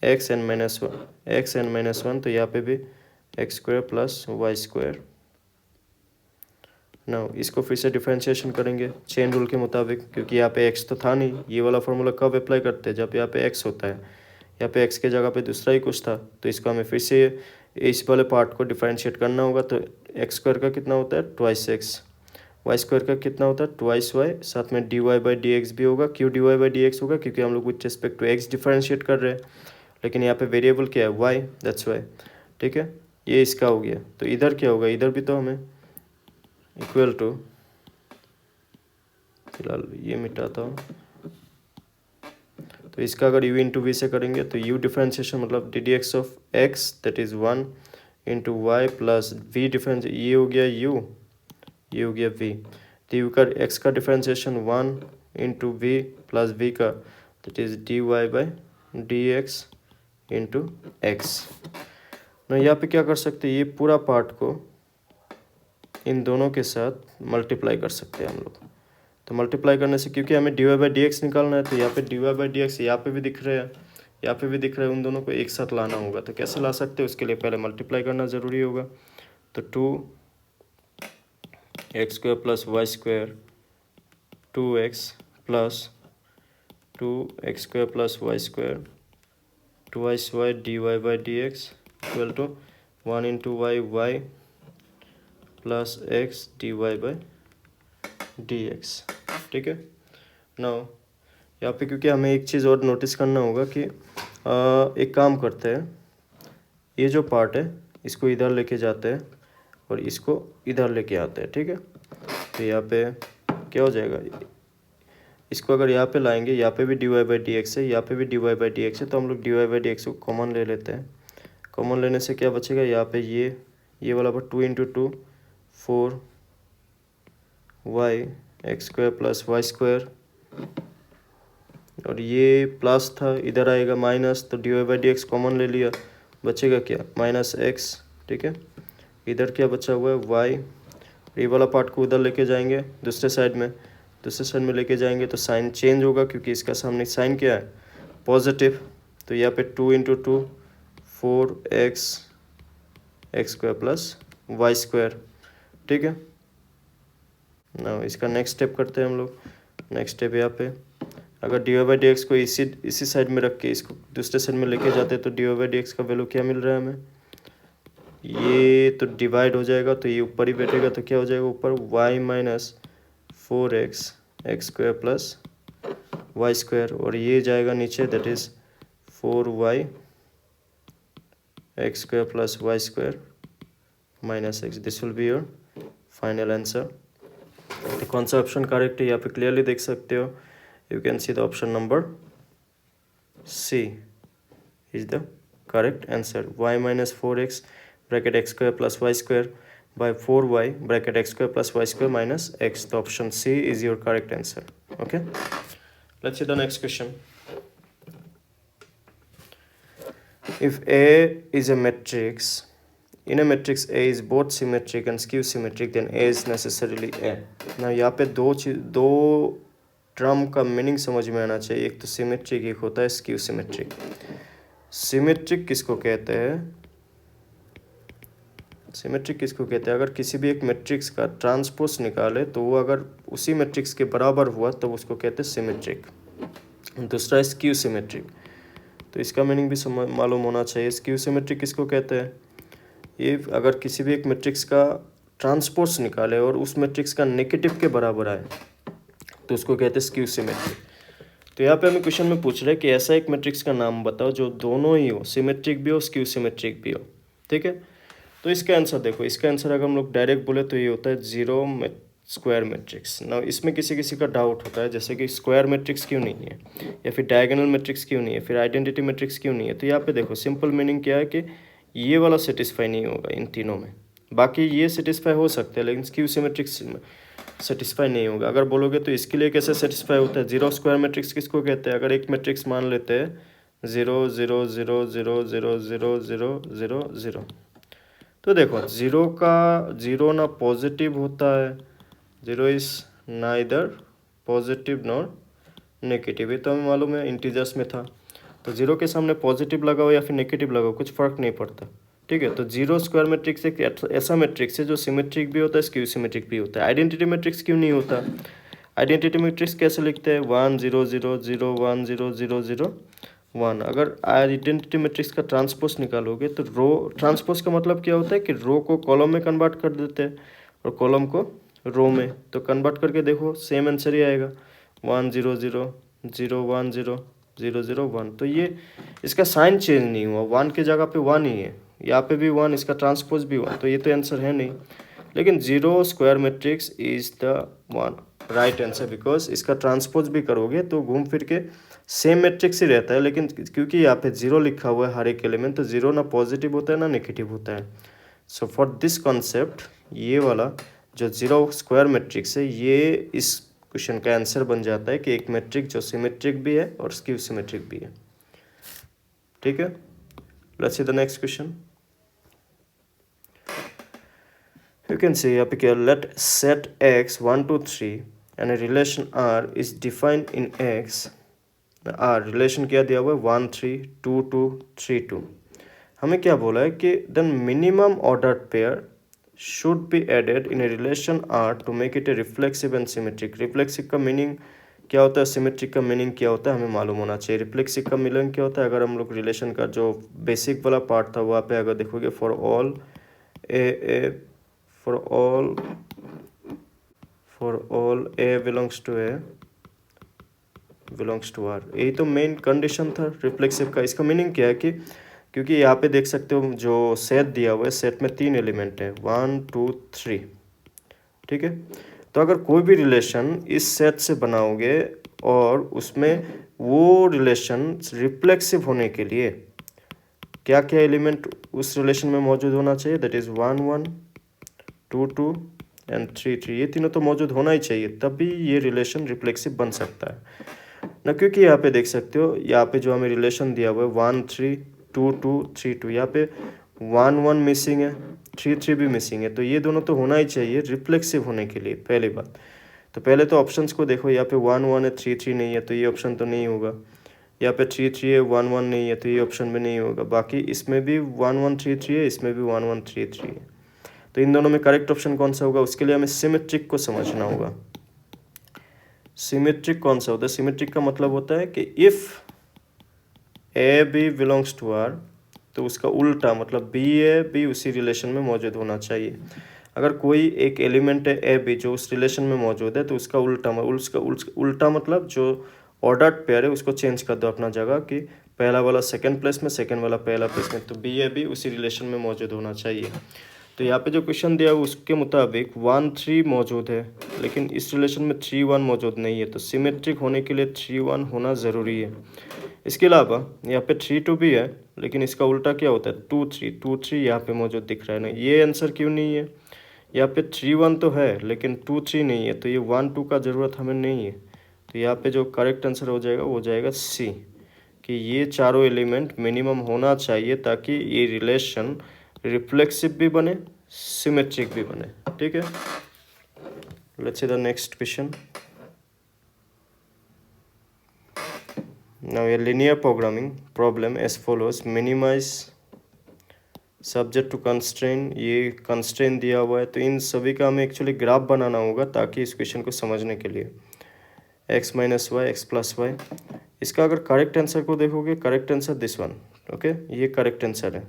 Speaker 1: x n minus 1, x n minus 1, तो यहाँ पे भी x square plus y square. ना इसको फिर से डिफरेंशिएशन करेंगे चेन रूल के मुताबिक, क्योंकि यहाँ पे x तो था नहीं। ये वाला फार्मूला कब अप्लाई करते हैं, जब यहाँ पे x होता है, यहाँ पे x के जगह पे दूसरा ही कुछ था, तो इसको हमें फिर से इस वाले पार्ट को डिफरेंशिएट करना होगा। तो एक्स स्क्वायर का कितना होता है, ट्वाइस एक्स, वाई स्क्वायर का कितना होता है, ट्वाइस वाई, साथ में d Y by D x भी होगा। क्यों d Y by D x होगा, क्योंकि हम लोग with respect to x differentiate कर रहे हैं, लेकिन यहाँ पे वेरिएबल क्या है, वाई, दैट्स वाई, ठीक है। ये इसका हो गया, तो इधर क्या होगा, इधर भी तो हमें इक्वल टू, फिलहाल ये मिटाता हूँ। तो इसका अगर u इंटू वी से करेंगे तो u डिफरेंशिएशन मतलब d d x of x, that is 1 into y plus v difference, ये हो गया u, ये हो गया v। तो u का x का differentiation 1 into v plus v का, that is d Y by D x into x. ना यहाँ पे क्या कर सकते हैं, ये पूरा पार्ट को इन दोनों के साथ मल्टीप्लाई कर सकते हैं हम लोग। तो मल्टीप्लाई करने से, क्योंकि हमें d Y by D x निकालना है, तो यहाँ पे d Y by D x यहाँ पे भी दिख रहे हैं, यहाँ पे भी दिख रहे हैं, उन दोनों को एक साथ लाना होगा। तो कैसे ला सकते हैं, उसके लिए पहले मल्टीप्लाई करना ज़रूरी होगा। तो 2x square plus y square, 2x plus 2x square plus y square, twice y d Y by D x equal to 1 into y, y plus x d Y by D x, ठीक है। Now यहाँ पे क्योंकि हमें एक चीज़ और notice करना होगा कि एक काम करते हैं, ये जो पार्ट है इसको इधर लेके जाते हैं और इसको इधर लेके आते हैं, ठीक है। तो यहाँ पे क्या हो जाएगा, इसको अगर यहाँ पे लाएंगे, यहाँ पे भी d Y by D x है, यहाँ पे भी d Y by D x है, तो हम लोग d Y by D x को कॉमन ले लेते हैं। कॉमन लेने से क्या बचेगा, यहाँ पे ये वाला पर 2 into 2 4 y x square plus y square, और ये प्लस था, इधर आएगा माइनस, तो d Y by D x common ले लिया, बचेगा क्या, माइनस एक्स, ठीक है। इधर क्या बचा हुआ है, वाई। ये वाला पार्ट को उधर लेके जाएंगे, दूसरे साइड में लेके जाएंगे तो साइन चेंज होगा, क्योंकि इसका सामने साइन क्या है, पॉजिटिव। तो यहाँ पे 2 into 2 4 x x square plus y square, ठीक है ना। इसका नेक्स्ट स्टेप करते हैं हम लोग। नेक्स्ट स्टेप यहाँ पे अगर d Y by D x को इसी साइड में रख के इसको दूसरे साइड में लेके जाते हैं, तो d Y by D x का वैल्यू क्या मिल रहा है हमें, ये तो डिवाइड हो जाएगा, तो ये ऊपर ही बैठेगा, तो क्या हो जाएगा ऊपर, y minus 4x x square plus y square, और ये जाएगा नीचे, that is 4y x square plus y square minus x. This will be your final answer. तो कौन सा ऑप्शन करेक्ट है यहाँ पे क्लियरली देख सकते हो. You can see the option number C is the correct answer. Y minus 4x bracket x square plus y square by 4y bracket x square plus y square minus x. The option C is your correct answer. Okay, let's see the next question. If A is a matrix, in a matrix A is both symmetric and skew symmetric, then A is necessarily A. Now यहाँ पे दो term का meaning समझ में आना चाहिए. एक तो सिमेट्रिक, एक होता है स्क्यू सिमेट्रिक. सिमेट्रिक किसको कहते हैं? सिमेट्रिक किसको कहते हैं? अगर किसी भी एक मैट्रिक्स का ट्रांसपोज निकाले तो वो अगर उसी मैट्रिक्स के बराबर हुआ तो उसको कहते हैं सिमेट्रिक. दूसरा है स्क्यू सिमेट्रिक. तो इसका मीनिंग भी मालूम होना चाहिए. स्क्यू सिमेट्रिक किसको कहते हैं? ये अगर किसी भी एक मैट्रिक्स का ट्रांसपोज निकाले और उस मैट्रिक्स का नेगेटिव के बराबर आए तो उसको कहते हैं स्क्यू सिमेट्रिक. तो यहाँ पे हमें क्वेश्चन में पूछ रहे हैं कि ऐसा एक मैट्रिक्स का नाम बताओ जो दोनों ही हो, सिमेट्रिक भी हो स्क्यू सिमेट्रिक भी हो. ठीक है, तो इसका आंसर देखो. इसका आंसर अगर हम लोग डायरेक्ट बोले तो ये होता है जीरो स्क्वायर मैट्रिक्स. ना इसमें किसी किसी का डाउट होता है जैसे कि स्क्वायर मैट्रिक्स क्यों नहीं है, या फिर डायगोनल मैट्रिक्स क्यों नहीं है, फिर आइडेंटिटी मैट्रिक्स क्यों नहीं है. तो यहाँ पे देखो सिंपल मीनिंग क्या है कि ये वाला सेटिस्फाई नहीं होगा इन तीनों में. बाकी ये सेटिस्फाई हो सकते हैं लेकिन स्क्यू सिमेट्रिक्स सेटिस्फाई नहीं होगा. अगर बोलोगे तो इसके लिए कैसे सेटिस्फाई होता है? जीरो स्क्वायर मैट्रिक्स किसको कहते हैं? अगर एक मैट्रिक्स मान लेते हैं 0 0 0 0 0 0 0 0 0, तो देखो जीरो का जीरो ना पॉजिटिव होता है. Zero is neither positive nor negative. ये तो हमें मालूम है, इंटीजर्स में था. तो जीरो के सामने पॉजिटिव लगाओ या फिर नेगेटिव लगाओ कुछ फर्क नहीं पड़ता. ठीक है, तो जीरो स्क्वायर मैट्रिक्स एक ऐसा मैट्रिक्स है जो सिमेट्रिक भी होता है स्क्यू सिमेट्रिक भी होता है. आइडेंटिटी मैट्रिक्स क्यों नहीं होता? आइडेंटिटी मैट्रिक्स कैसे लिखते हैं? 1 0 0 0 1 0 0 0 1. अगर आइडेंटिटी मैट्रिक्स का ट्रांसपोज निकालोगे तो रो ट्रांसपोज का मतलब क्या होता है कि रो को कॉलम में कन्वर्ट कर देते हैं और कॉलम को रो में. तो कन्वर्ट करके देखो सेम आंसर ही आएगा 1 0 0 0 1 0 0 0 1. तो ये इसका साइन चेंज नहीं हुआ, 1 के जगह पे 1 ही है. यहाँ पे भी 1, इसका ट्रांसपोज भी 1, तो ये तो आंसर है नहीं. लेकिन zero square matrix is the one right answer because इसका ट्रांसपोज भी करोगे तो घूम फिर के सेम मैट्रिक्स ही रहता है. लेकिन क्योंकि यहाँ पे जीरो लिखा हुआ है हर एक एलिमेंट, तो जीरो ना पॉजिटिव होता है ना नेगेटिव होता है. सो फॉर दिस कॉन्सेप्ट ये वाला जो जीरो स्क्वायर मैट्रिक्स है ये इस क्वेश्चन का आंसर बन जाता है कि एक मैट्रिक जो सिमेट्रिक भी है और स्क्यू सिमेट्रिक भी है. ठीक है, let's see the next question. You can see यहाँ पे क्या, let set x 1 2 3 and a relation r is defined in x. r relation क्या दिया हुआ है 1 3 2 2 3 2. हमें क्या बोला है कि the minimum ordered pair should be added in a relation r to make it a reflexive and symmetric. reflexive का मीनिंग क्या होता है, सिमेट्रिक का मीनिंग क्या होता है हमें मालूम होना चाहिए. रिफ्लेक्सिव का मीनिंग क्या होता है? अगर हम लोग रिलेशन का जो बेसिक वाला पार्ट था वहाँ पे अगर देखोगे for all for all a belongs to a belongs to r. यही तो मेन कंडीशन था रिफ्लेक्सिव का. इसका मीनिंग क्या है कि क्योंकि यहाँ पे देख सकते हो जो सेट दिया हुआ है, सेट में 3 एलिमेंट है 1 2 3. ठीक है, तो अगर कोई भी रिलेशन इस सेट से बनाओगे और उसमें वो रिलेशन रिफ्लेक्सिव होने के लिए क्या क्या एलिमेंट उस रिलेशन में मौजूद होना चाहिए? That is 1 1 2 2 and 3 3. ये तीनों तो मौजूद होना ही चाहिए, तभी ये रिलेशन रिफ्लेक्सिव बन सकता है ना. क्योंकि यहाँ पे देख सकते हो यहाँ पे जो हमें रिलेशन दिया हुआ है 1 3 2 2 3 2, यहाँ पे 1 1 मिसिंग है, 3 3 भी मिसिंग है. तो ये दोनों तो होना ही चाहिए रिफ्लेक्सिव होने के लिए. पहली बात तो पहले तो ऑप्शंस को देखो, यहाँ पे 1 1 है 3 3 नहीं है तो ये ऑप्शन तो नहीं होगा. यहाँ पे 3 3 है 1 1 नहीं है तो ये ऑप्शन भी नहीं होगा. बाकी इसमें भी 1 1 3 3 है, इसमें भी 1 1 3 3 है. तो इन दोनों में करेक्ट ऑप्शन कौन सा होगा? उसके लिए हमें सिमेट्रिक को समझना होगा. सिमेट्रिक कौन सा होता है? सिमेट्रिक का मतलब होता है कि if A B belongs to R तो उसका उल्टा मतलब बी ए बी उसी रिलेशन में मौजूद होना चाहिए. अगर कोई एक एलिमेंट है ए बी जो उस रिलेशन में मौजूद है तो उसका उल्टा मतलब जो ऑर्डर्ड पेयर है उसको चेंज कर दो अपना जगह कि पहला वाला सेकंड प्लेस में, सेकंड वाला पहला प्लेस में, तो बी ए बी उसी रिलेशन में मौजूद होना चाहिए। तो यहाँ पे जो क्वेश्चन दिया है उसके मुताबिक 1 3 मौजूद है, लेकिन इस रिलेशन में 3 1 मौजूद नहीं है, तो सिमेट्रिक होने के लिए 3 1 होना ज़रूरी है। इसके अलावा यहाँ पे 3 2 भी है, लेकिन इसका उल्टा क्या होता है 2 3 यहाँ पे मौजूद दिख रहा है ना, ये आंसर क्यों नहीं है? यहाँ पे 3 1 तो है लेकिन 2 3 नहीं है, तो ये 1 2 का ज़रूरत हमें नहीं है। तो यहाँ पे जो करेक्ट आंसर हो जाएगा वो हो जाएगा सी, कि ये चारों एलिमेंट मिनिमम होना चाहिए ताकि ये रिलेशन रिफ्लेक्सिव भी बने, सिमेट्रिक भी बने। ठीक है, let's see the next question. Now ये linear programming problem as follows: minimize subject to constraint, ये कंस्ट्रेन दिया हुआ है, तो इन सभी का हमें एक्चुअली ग्राफ बनाना होगा ताकि इस क्वेश्चन को समझने के लिए। x minus y, x plus y, इसका अगर करेक्ट आंसर को देखोगे, correct answer this one, okay, ये करेक्ट आंसर है।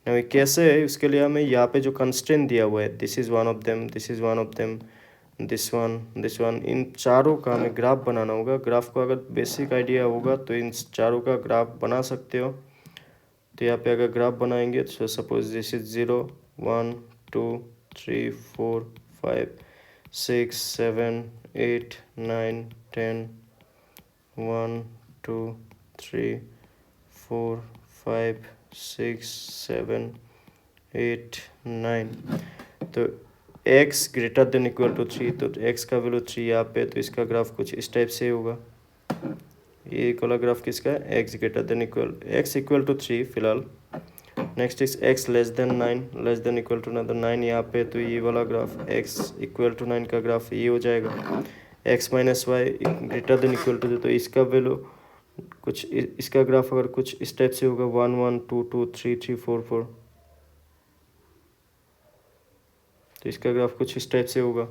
Speaker 1: ना ये कैसे है, उसके लिए हमें यहाँ पे जो कंस्ट्रेन दिया हुआ है, this is one of them, this is one of them, this one, इन चारों का हमें ग्राफ बनाना होगा। ग्राफ को अगर बेसिक आइडिया होगा तो इन चारों का ग्राफ बना सकते हो। तो यहाँ पे अगर ग्राफ बनाएंगे तो सपोज दिस इज 0 1 2 3 4 5 6 7 8 9 10 1 2 3 4 5 6 7 8 9, तो x greater than equal to 3, तो x का वैल्यू 3 यहाँ पे, तो इसका ग्राफ कुछ इस टाइप से होगा। ये वाला ग्राफ किसका है, x greater than x equal to 3 फिलहाल। Next is x less than 9, less than equal to 9 यहाँ पे, तो ये वाला ग्राफ x इक्वल टू 9 का ग्राफ ये हो जाएगा। x minus y greater than equal to, तो इसका वैल्यू कुछ इसका ग्राफ अगर कुछ इस टाइप से होगा 1 1 2 2 3 3 4 4, तो इसका ग्राफ कुछ इस टाइप से होगा।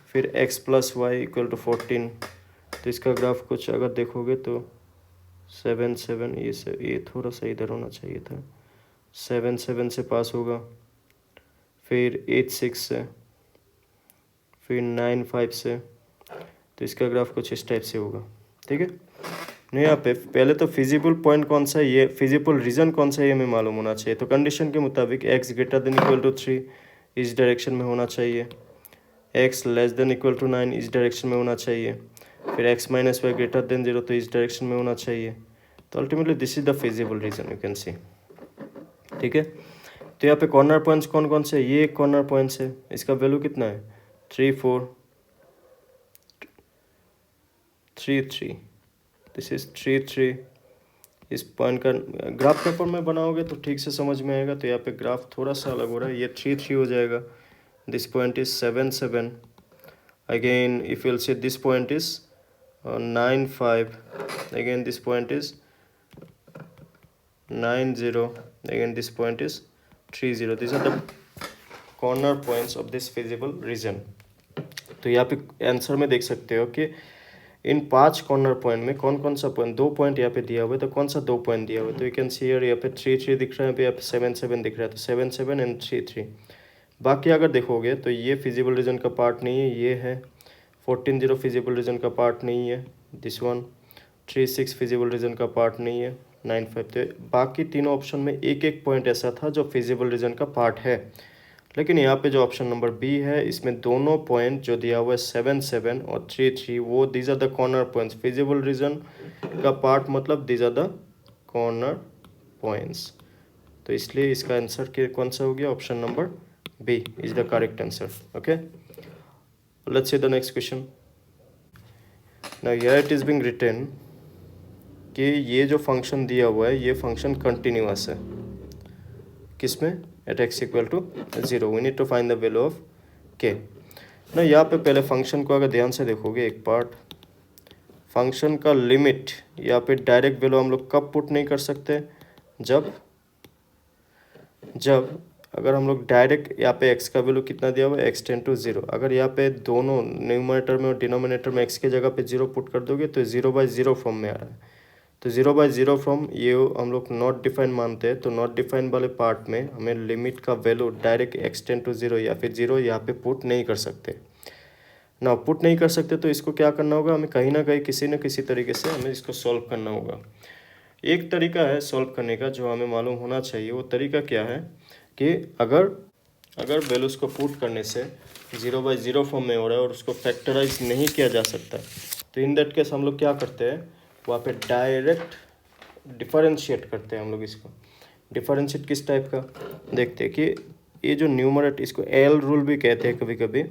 Speaker 1: फिर x plus y equal to 14, तो इसका ग्राफ कुछ अगर देखोगे तो 7 7, ये थोड़ा सा इधर होना चाहिए था, 7 7 से पास होगा, फिर 8 6 से, फिर 9 5 से, तो इसका ग्राफ कुछ इस टाइप से होगा। ठीक है, नहीं यहाँ पे पहले तो फिजिबल पॉइंट कौन सा है, ये फिजिबल रीजन कौन सा है ये हमें मालूम होना चाहिए। तो कंडीशन के मुताबिक x greater than equal to 3 इस डायरेक्शन में होना चाहिए, x less than equal to 9 इस डायरेक्शन में होना चाहिए, फिर x minus y greater than 0 तो इस डायरेक्शन में होना चाहिए। तो ultimately this is the feasible region, you can see. ठीक है, तो यहाँ पे कॉर्नर पॉइंट्स कौन कौन से, ये कॉर्नर पॉइंट्स है, इसका वैल्यू कितना है 3 4 3 3, दिस इज 3 3। इस पॉइंट का ग्राफ पेपर में बनाओगे तो ठीक से समझ में आएगा। तो यहाँ पे ग्राफ थोड़ा सा अलग हो रहा है, ये 3 3 हो जाएगा, this point is 7 7, again if you'll see this point is 9 5, again this point is 9 0, again this point is 3 0, this are the corner points of this feasible region. तो यहाँ पे आंसर में देख सकते हो कि इन 5 कॉर्नर पॉइंट में कौन कौन सा पॉइंट, 2 पॉइंट यहाँ पे दिया हुआ है, तो कौन सा 2 पॉइंट दिया हुआ है, तो यू कैन सी हियर यहाँ पे 3 3 दिख रहा है, यहाँ पे 7 7 दिख रहा है, तो 7 7 एंड 3 3। बाकी अगर देखोगे तो ये फिजिबल रीजन का पार्ट नहीं है, ये है 14 0 फिजिबल रीजन का पार्ट नहीं है, दिस वन 3 6 फिजिबल रीजन का पार्ट नहीं है, 9 5। तो बाकी तीनों ऑप्शन में एक एक पॉइंट ऐसा था जो फिजिबल रीजन का पार्ट है, लेकिन यहाँ पे जो ऑप्शन नंबर बी है इसमें दोनों पॉइंट जो दिया हुआ है 7 7 और 3 3, वो these are the corner points, feasible region का पार्ट मतलब these are the corner points. तो इसलिए इसका आंसर कौन सा हो गया, option number B is the correct answer. Okay, let's see the next question. Now here it is being written कि ये जो फंक्शन दिया हुआ है ये फंक्शन कंटिन्यूअस है, किसमें, at x equal to 0, we need to find the value of k। ना यहाँ पे पहले फंक्शन को अगर ध्यान से देखोगे एक पार्ट, फंक्शन का लिमिट यहाँ पे डायरेक्ट वैल्यू हम लोग कब पुट नहीं कर सकते, जब अगर हम लोग डायरेक्ट यहाँ पे x का वैल्यू कितना दिया हुआ है x टेंड टू 0, अगर यहाँ पे दोनों न्यूमरेटर में और डिनोमिनेटर में x के जगह पे 0 पुट कर दोगे तो 0/0 फॉर्म में आ रहा है। तो 0/0 फॉर्म ये हम लोग नॉट डिफाइन मानते हैं, तो नॉट डिफाइन वाले पार्ट में हमें लिमिट का value direct x tend to 0 या फिर 0 यहाँ पे पुट नहीं कर सकते। ना पुट नहीं कर सकते तो इसको क्या करना होगा, हमें कहीं ना कहीं किसी न किसी तरीके से हमें इसको सॉल्व करना होगा। एक तरीका है सॉल्व करने का जो हमें मालूम होना चाहिए, वो तरीका क्या है कि अगर वैल्यूज़ को पुट करने से 0/0 फॉर्म में हो रहा है और उसको फैक्टराइज नहीं किया जा सकता, तो इन दैट केस हम लोग क्या करते हैं, वहाँ पे डायरेक्ट डिफरेंशिएट करते हैं हम लोग इसको। डिफरेंशिएट किस टाइप का, देखते हैं कि ये जो न्यूमरेटर, इसको एल रूल भी कहते हैं कभी कभी,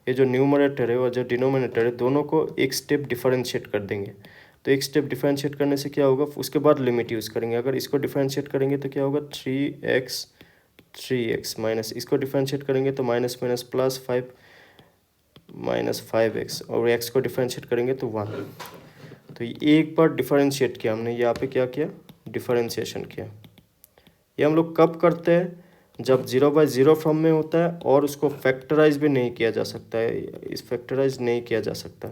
Speaker 1: ये जो न्यूमरेटर है और जो डिनोमिनेटर है दोनों को एक स्टेप डिफरेंशिएट कर देंगे। तो एक स्टेप डिफरेंशिएट करने से क्या होगा, उसके बाद लिमिट यूज़ करेंगे। अगर इसको डिफरेंशिएट करेंगे तो क्या होगा, 3x माइनस, इसको डिफरेंशिएट करेंगे तो minus minus plus 5 minus 5x, और x को डिफरेंशिएट करेंगे तो 1। तो एक बार डिफरेंशिएट किया हमने, यहाँ पे क्या किया, डिफरेंशिएशन किया। ये हम लोग कब करते हैं, जब 0/0 फॉर्म में होता है और उसको फैक्टराइज भी नहीं किया जा सकता है, इस फैक्टराइज नहीं किया जा सकता।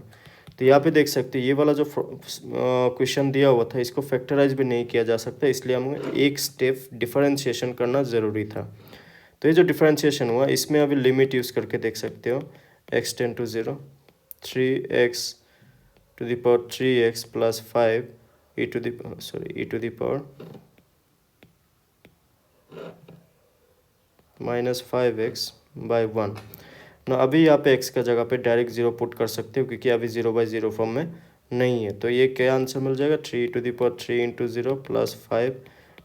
Speaker 1: तो यहाँ पे देख सकते हैं ये वाला जो क्वेश्चन दिया हुआ था, इसको फैक्टराइज भी नहीं किया जा सकता, इसलिए हमें एक स्टेप डिफरेंशिएशन करना ज़रूरी था। तो ये जो डिफरेंशिएशन हुआ, इसमें अभी लिमिट यूज़ करके देख सकते हो, x tend to 0, 3x to the power 3x प्लस 5 e to the power minus 5x by 1 ना। अभी यहाँ पे x का जगह पे डायरेक्ट 0 पुट कर सकते हो क्योंकि अभी 0/0 फॉर्म में नहीं है। तो ये क्या आंसर मिल जाएगा, 3 to the power 3 into 0 plus 5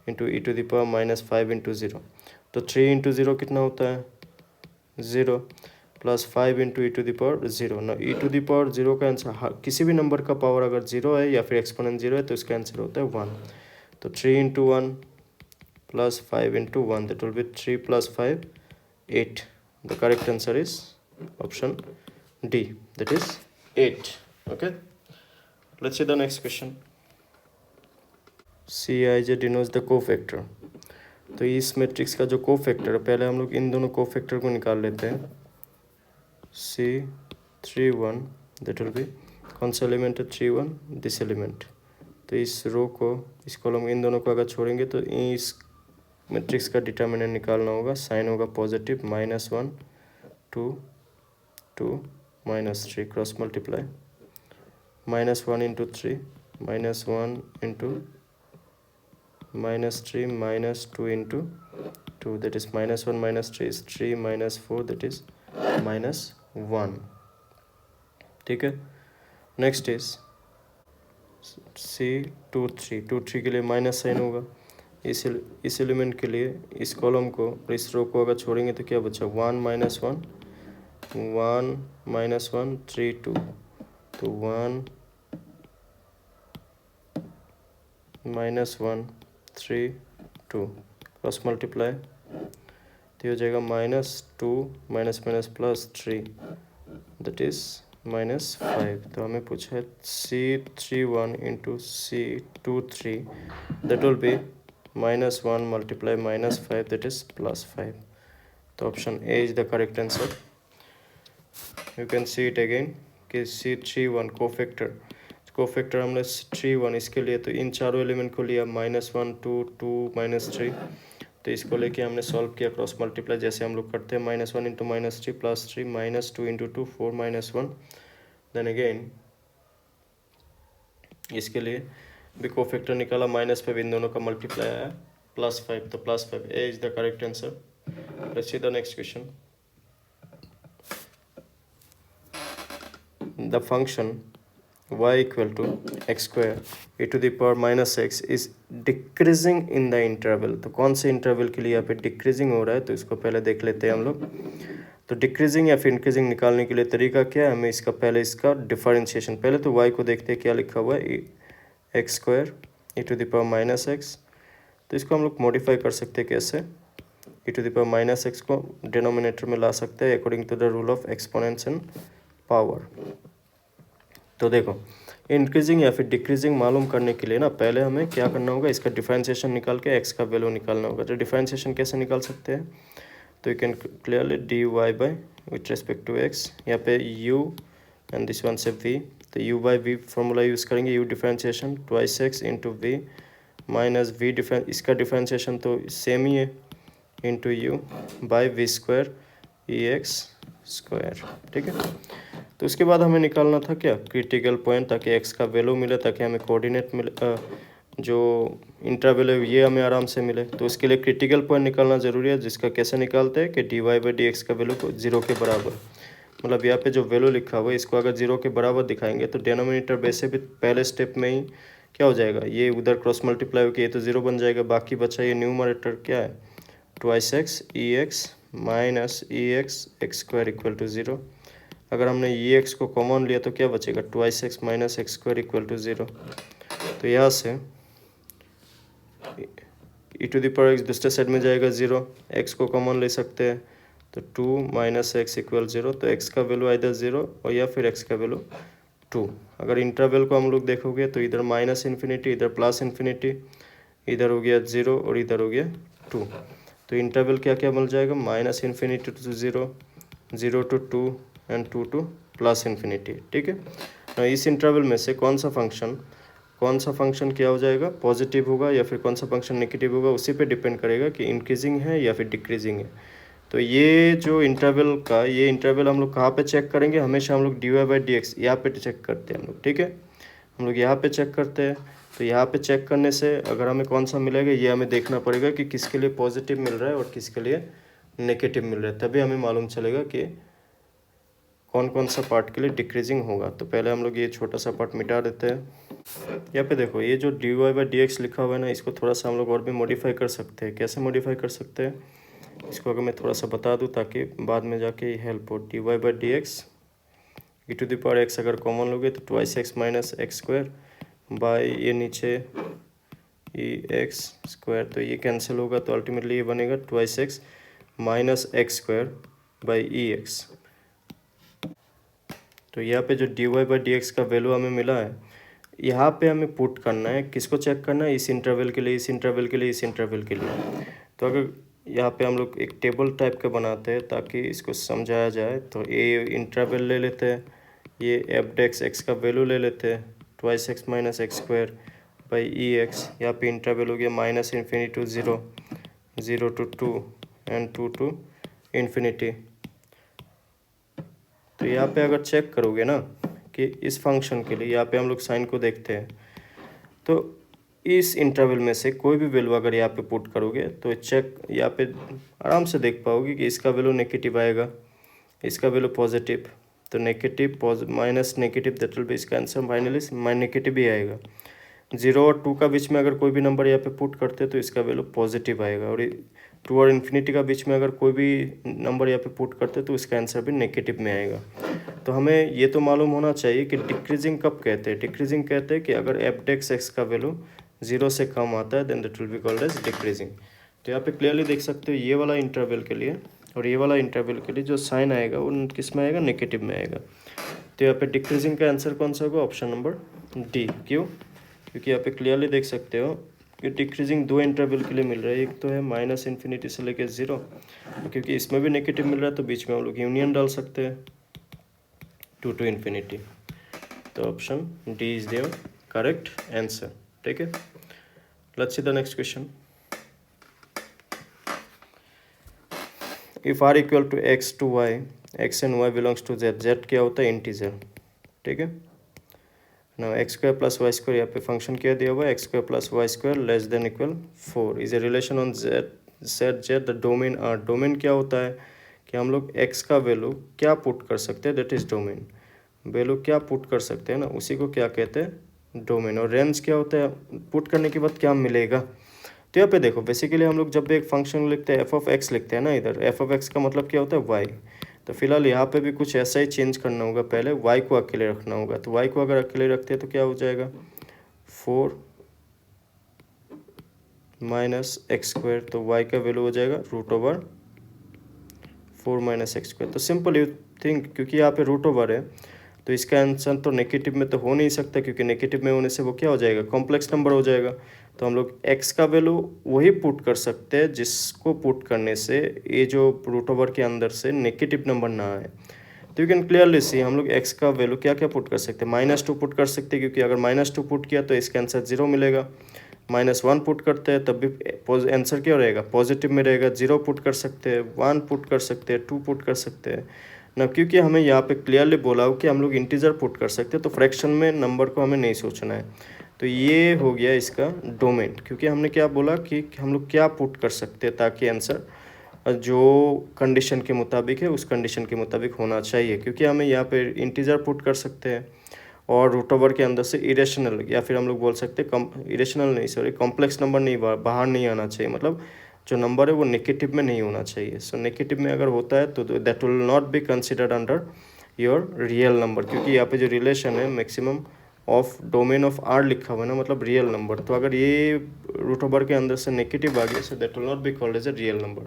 Speaker 1: into e to the power minus 5 into 0। तो 3 इंटू 0 कितना होता है, 0 plus 5 into e to the power 0 ना। ई टू द पावर 0 का आंसर, किसी भी नंबर का पावर अगर 0 है या फिर एक्सपोनेंट 0 है तो इसका आंसर होता है 1। तो 3 into 1 plus 5 into 1, that will be 3 plus 5 8. The correct answer is option D, that is 8. Okay, let's see the next question. Cij denotes the cofactor. तो इस मैट्रिक्स का जो कोफैक्टर है, पहले हम लोग इन दोनों कोफैक्टर को निकाल लेते हैं। C31 that will be कौन सा एलिमेंट है, 3 1, दिस एलिमेंट। तो इस रो को, इस कॉलम, इन दोनों को अगर छोड़ेंगे तो इस मैट्रिक्स का डिटर्मिनेंट निकालना होगा, साइन होगा positive, -1 2 2 -3, cross multiply, -1 into 3 -1 into -3 -2 into 2, that is -1 -3 is 3 -4 that is -1। ठीक है, नेक्स्ट इज C23 के लिए माइनस साइन होगा। इस एलिमेंट के लिए इस कॉलम को, इस रो को अगर छोड़ेंगे तो क्या बचा, 1 -1 1 -1 3 2, तो 1 -1 3 2, क्रॉस मल्टीप्लाई, तो हो जाएगा -2 minus minus plus 3 that is -5। तो हमें पूछा है C31 into C23 that will B -1 multiply -5 that is +5। तो option A is the correct answer. You can see it again कि C31 कोफैक्टर हमने 31 इसके लिए, तो इन चारों एलिमेंट को लिया, -1 2 2 -3, तो इसको लेके हमने सॉल्व किया क्रॉस मल्टीप्लाई, जैसे हम लोग करते हैं, -1 into -3 plus 3 -2 into 2 4 -1, then again इसके लिए भी कोफैक्टर निकाला, -5, इन दोनों का मल्टीप्लाई आया +5, तो +5 a is the correct answer. Let's see the next question. The function y equal to x² e to the power -x is decreasing in the interval. तो कौन से इंटरवल के लिए यहाँ पे डिक्रीजिंग हो रहा है, तो इसको पहले देख लेते हैं हम लोग। तो डिक्रीजिंग या फिर इंक्रीजिंग निकालने के लिए तरीका क्या है, हमें इसका पहले इसका डिफरेंशिएशन, पहले तो y को देखते हैं क्या लिखा हुआ है, x² e to the power -x। तो इसको हम लोग मॉडिफाई कर सकते हैं कैसे, e to the power -x को डिनोमिनेटर में ला सकते हैं according to the rule of exponents and power. तो देखो, इंक्रीजिंग या फिर डिक्रीजिंग मालूम करने के लिए ना, पहले हमें क्या करना होगा, इसका डिफरेंशिएशन निकाल के x का वैल्यू निकालना होगा। तो डिफरेंशिएशन कैसे निकाल सकते हैं, तो you can clearly dy by with respect to x, यहाँ पे u एंड दिस वन से v, तो u by v formula use करेंगे, u differentiation twice x into v minus v इसका डिफरेंशिएशन तो सेम ही है, into u by v² e x²। ठीक है, तो उसके बाद हमें निकालना था क्या, क्रिटिकल पॉइंट, ताकि एक्स का वैल्यू मिले, ताकि हमें कोऑर्डिनेट मिले, जो इंटरवल है ये हमें आराम से मिले। तो उसके लिए क्रिटिकल पॉइंट निकालना ज़रूरी है, जिसका कैसे निकालते हैं कि d Y by D x का वैल्यू को 0 के बराबर, मतलब यहाँ पे जो वैल्यू लिखा हुआ है इसको अगर 0 के बराबर दिखाएंगे तो डिनोमिनेटर वैसे भी पहले स्टेप में ही क्या हो जाएगा, ये उधर क्रॉस मल्टीप्लाई होकर ये तो 0 बन जाएगा। बाकी बचा ये न्यूमरेटर क्या है, twice x e x minus e x x square equal to 0। अगर हमने ई एक्स को कॉमन लिया तो क्या बचेगा, twice x minus x square equal to 0। तो यहाँ से e to the power x दूसरे साइड में जाएगा 0, एक्स को कॉमन ले सकते हैं तो 2 माइनस एक्स इक्वल 0। तो एक्स का वैल्यू आइदर 0 और या फिर एक्स का वैल्यू 2। अगर इंटरवल को हम लोग देखोगे तो इधर माइनस इन्फिनिटी, इधर प्लस इन्फिनिटी, इधर हो गया 0 और इधर हो गया 2। तो इंटरवल क्या क्या मिल जाएगा, minus infinity to 0, 0 to 2 and 2 to plus infinity. ठीक है, तो इस इंटरवल में से कौन सा फंक्शन क्या हो जाएगा, पॉजिटिव होगा या फिर कौन सा फंक्शन नेगेटिव होगा, उसी पे डिपेंड करेगा कि इंक्रीजिंग है या फिर डिक्रीजिंग है। तो ये जो ये इंटरवल हम लोग कहाँ पे चेक करेंगे, हमेशा हम लोग d Y by D x यहाँ पे चेक करते हैं हम लोग। ठीक है, हम लोग यहाँ पे चेक करते हैं। तो यहाँ पे चेक करने से अगर हमें कौन सा मिलेगा ये हमें देखना पड़ेगा कि किसके लिए पॉजिटिव मिल रहा है और किसके लिए नेगेटिव मिल रहा है, तभी हमें मालूम चलेगा कि कौन कौन सा पार्ट के लिए डिक्रीजिंग होगा। तो पहले हम लोग ये छोटा सा पार्ट मिटा देते हैं। यहाँ पे देखो ये जो d Y by D x लिखा हुआ है ना, इसको थोड़ा सा हम लोग और भी मॉडिफाई कर सकते हैं। कैसे मॉडिफाई कर सकते हैं, इसको अगर मैं थोड़ा सा बता दूं ताकि बाद में जाके हेल्प हो। D Y by D x e to the power x अगर कॉमन लोगे तो twice x minus x square by ये नीचे ई एक्स स्क्वायर, तो ये कैंसिल होगा तो अल्टीमेटली ये बनेगा twice x minus x square by e x. तो यहाँ पे जो d Y by D x का वैल्यू हमें मिला है, यहाँ पे हमें पुट करना है, किसको चेक करना है, इस इंटरवल के लिए, इस इंटरवल के लिए, इस इंटरवल के लिए। तो अगर यहाँ पे हम लोग एक टेबल टाइप का बनाते हैं ताकि इसको समझाया जाए, तो ये इंटरवल ले लेते हैं, ये एफ डेक्स एक्स का वैल्यू ले लेते हैं, twice x minus x square by e x. यहाँ पे इंटरवल हो गया minus infinity to 0, 0 to 2 and 2 to infinity. तो यहाँ पे अगर चेक करोगे ना कि इस फंक्शन के लिए, यहाँ पे हम लोग साइन को देखते हैं, तो इस इंटरवल में से कोई भी वैल्यू अगर यहाँ पे पुट करोगे तो चेक यहाँ पे आराम से देख पाओगे कि इसका वैल्यू नेगेटिव आएगा, इसका वैल्यू पॉजिटिव, तो negative minus negative that will B इसका आंसर फाइनली नेगेटिव ही आएगा। 0 और 2 का बीच में अगर कोई भी नंबर यहाँ पे पुट करते तो इसका वैल्यू पॉजिटिव आएगा, और 2 और इन्फिनिटी का बीच में अगर कोई भी नंबर यहाँ पे पुट करते तो इसका आंसर भी नेगेटिव में आएगा। तो हमें ये तो मालूम होना चाहिए कि डिक्रीजिंग कब कहते हैं। डिक्रीजिंग कहते हैं कि अगर एफ डेक्स एक्स का वैल्यू 0 से कम आता है then that will be called as decreasing. तो यहाँ पे क्लियरली देख सकते हो ये वाला इंटरवल के लिए और ये वाला इंटरवल के लिए जो साइन आएगा वो किस में आएगा, नेगेटिव में आएगा। तो यहाँ पे डिक्रीजिंग का आंसर कौन सा होगा, ऑप्शन नंबर डी। क्यों, क्योंकि यहाँ पे क्लियरली देख सकते हो कि डिक्रीजिंग 2 इंटरवल के लिए मिल रहा है, एक तो है माइनस इन्फिनिटी से लेकर 0, क्योंकि इसमें भी नेगेटिव मिल रहा है तो बीच में हम लोग यूनियन डाल सकते हैं 2 टू इन्फिनिटी। तो option D is their correct answer. ठीक है, let's see the next question. If R equal to x to y, x and y belongs to Z, Z क्या होता है, इंटीजर। ठीक है ना, x square plus y square, यहाँ पे फंक्शन क्या दिया हुआ है, x square plus y square less than equal 4 is a relation on Z set Z the domain are. Domain क्या होता है कि हम लोग एक्स का वैल्यू क्या पुट कर सकते हैं, दैट इज डोमेन। वैल्यू क्या पुट कर सकते हैं ना, उसी को क्या कहते हैं, डोमेन। और रेंज क्या होता है, पुट करने के बाद क्या मिलेगा। तो यहाँ पे देखो बेसिकली हम लोग जब भी एक फंक्शन लिखते हैं एफ ऑफ एक्स लिखते हैं ना, इधर एफ ऑफ एक्स का मतलब क्या होता है, वाई। तो फिलहाल यहाँ पे भी कुछ ऐसा ही चेंज करना होगा, पहले वाई को अकेले रखना होगा। तो वाई को अगर अकेले रखते हैं तो क्या हो जाएगा, 4 माइनस एक्स स्क्वायर, तो वाई का वैल्यू हो जाएगा √4 माइनस एक्स स्क्वायर। तो सिंपल यू थिंक, क्योंकि यहाँ पे √, है तो इसका आंसर तो नेगेटिव में तो हो नहीं सकता, क्योंकि नेगेटिव में होने से वो क्या हो जाएगा, कॉम्प्लेक्स नंबर हो जाएगा। तो हम लोग x का वैल्यू वही पुट कर सकते हैं जिसको पुट करने से ये जो √, के अंदर से नेगेटिव नंबर ना आए। तो यू कैन क्लियरली सी हम लोग x का वैल्यू क्या क्या पुट कर सकते हैं, -2 पुट कर सकते हैं, क्योंकि अगर -2 पुट किया तो इसका आंसर 0 मिलेगा। -1 पुट करते हैं तब भी आंसर क्या रहेगा, पॉजिटिव में रहेगा। 0 पुट कर सकते हैं, 1 पुट कर सकते हैं, 2 पुट कर सकते हैं, ना, क्योंकि हमें यहाँ पे क्लियरली बोला हो कि हम लोग इंटीजर पुट कर सकते हैं, तो फ्रैक्शन में नंबर को हमें नहीं सोचना है। तो ये हो गया इसका डोमेन, क्योंकि हमने क्या बोला कि हम लोग क्या पुट कर सकते हैं ताकि आंसर जो कंडीशन के मुताबिक है उस कंडीशन के मुताबिक होना चाहिए, क्योंकि हमें यहाँ पे इंटीजर पुट कर सकते हैं और रूट ओवर के अंदर से इरेशनल, या फिर हम लोग बोल सकते हैं इरेशनल नहीं, सॉरी, कॉम्प्लेक्स नंबर नहीं बाहर नहीं आना चाहिए, मतलब जो नंबर है वो नेगेटिव में नहीं होना चाहिए। सो नेगेटिव में अगर होता है तो that will not be considered under your real number, क्योंकि यहाँ पे जो रिलेशन है maximum of domain of R लिखा हुआ है ना, मतलब रियल नंबर। तो अगर ये रूट ओवर के अंदर से नेगेटिव आ गया, so that will not be called as a real number.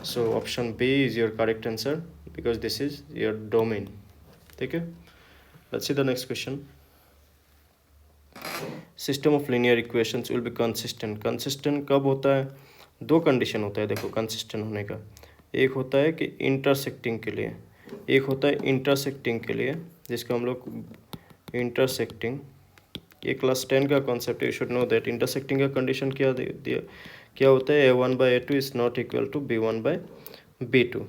Speaker 1: So option B is your correct answer because this is your domain. ठीक है, let's see the next question. System of linear equations will be consistent. Consistent कब होता है? दो condition होता है देखो consistent होने का। एक होता है कि इंटरसेक्टिंग के लिए, एक होता है इंटरसेक्टिंग के लिए, जिसको हम लोग इंटरसेक्टिंग, ये क्लास 10 का कॉन्सेप्ट है, you should know that. Intersecting का कंडीशन क्या दिया, क्या होता है? a1/a2 is not equal to b1/b2।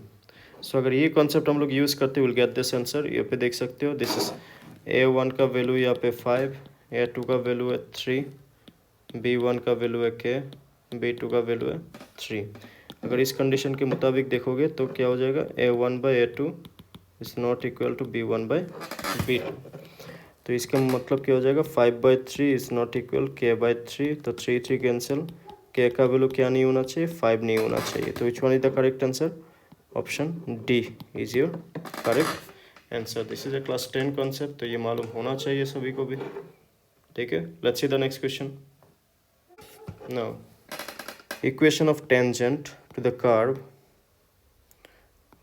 Speaker 1: So अगर ये कॉन्सेप्ट हम लोग यूज़ करते विल गेट दिस आंसर। यहाँ पे देख सकते हो, दिस इज a1 का वैल्यू यहाँ पे 5, a2 का वैल्यू है 3, b1 का वैल्यू है k, b2 का वैल्यू है 3। अगर इस कंडीशन के मुताबिक देखोगे तो क्या हो जाएगा? a1/a2 is not equal to b1/b2। तो इसका मतलब क्या हो जाएगा? 5/3 इज नॉट इक्वल k/3। तो 3 कैंसिल, k का वैल्यू क्या नहीं होना चाहिए? 5 नहीं होना चाहिए। तो which one is the correct answer? Option D is your correct answer. This is a class 10 concept, तो ये मालूम होना चाहिए सभी को भी। ठीक है, let's see the next question. Now equation of tangent to the curve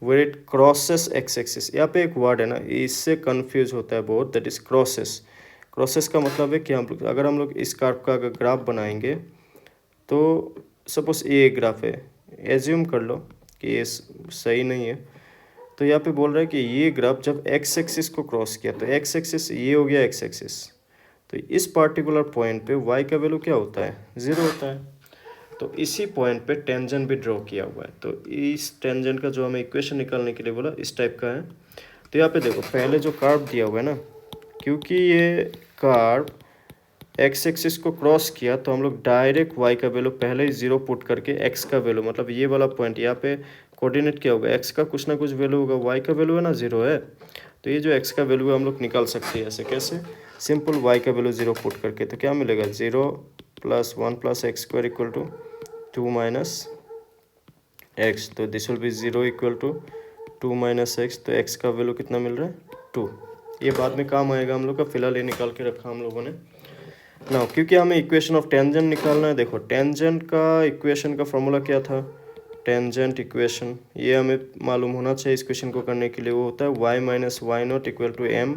Speaker 1: where it crosses x axis. यहाँ पे एक वर्ड है ना, इससे कंफ्यूज होता है बहुत, दैट इज क्रॉसेस। क्रॉसेस का मतलब है कि हम लोग अगर हम लोग इस कर्व का अगर ग्राफ बनाएंगे, तो सपोज ये ग्राफ है, एज्यूम कर लो कि ये सही नहीं है, तो यहाँ पे बोल रहा है कि ये ग्राफ जब एक्स एक्सिस को क्रॉस किया, तो एक्स एक्सिस ये हो गया एक्स एक्सिस, तो इस पार्टिकुलर पॉइंट पे वाई का वैल्यू क्या होता है? 0 होता है। तो इसी पॉइंट पे टेंजेंट भी ड्रॉ किया हुआ है। तो इस टेंजेंट का जो हमें इक्वेशन निकालने के लिए बोला, इस टाइप का है। तो यहाँ पे देखो, पहले जो कर्व दिया हुआ है ना, क्योंकि ये कर्व एक्स एक्सिस को क्रॉस किया, तो हम लोग डायरेक्ट वाई का वैल्यू पहले ही 0 पुट करके एक्स का वैल्यू, मतलब ये वाला पॉइंट यहाँ पे कोऑर्डिनेट क्या होगा? एक्स का कुछ ना कुछ वैल्यू होगा, वाई का वैल्यू है ना 0 है, तो ये जो एक्स का वैल्यू है हम लोग निकाल सकते हैं ऐसे। कैसे? सिंपल, वाई का वैल्यू 0 पुट करके, तो क्या मिलेगा? 0 + 1 + x² इक्वल टू 2 - x। तो this will be 0 equal to 2 - x। तो x का वैल्यू कितना मिल रहा है? 2। ये बाद में काम आएगा हम लोग का, फिलहाल ये निकाल के रखा हम लोगों ने ना, क्योंकि हमें इक्वेशन ऑफ टेंजेंट निकालना है। देखो, टेंजेंट का इक्वेशन का फॉर्मूला क्या था? टेंजेंट इक्वेशन, ये हमें मालूम होना चाहिए इस क्वेश्चन को करने के लिए। वो होता है y - y0 equal to m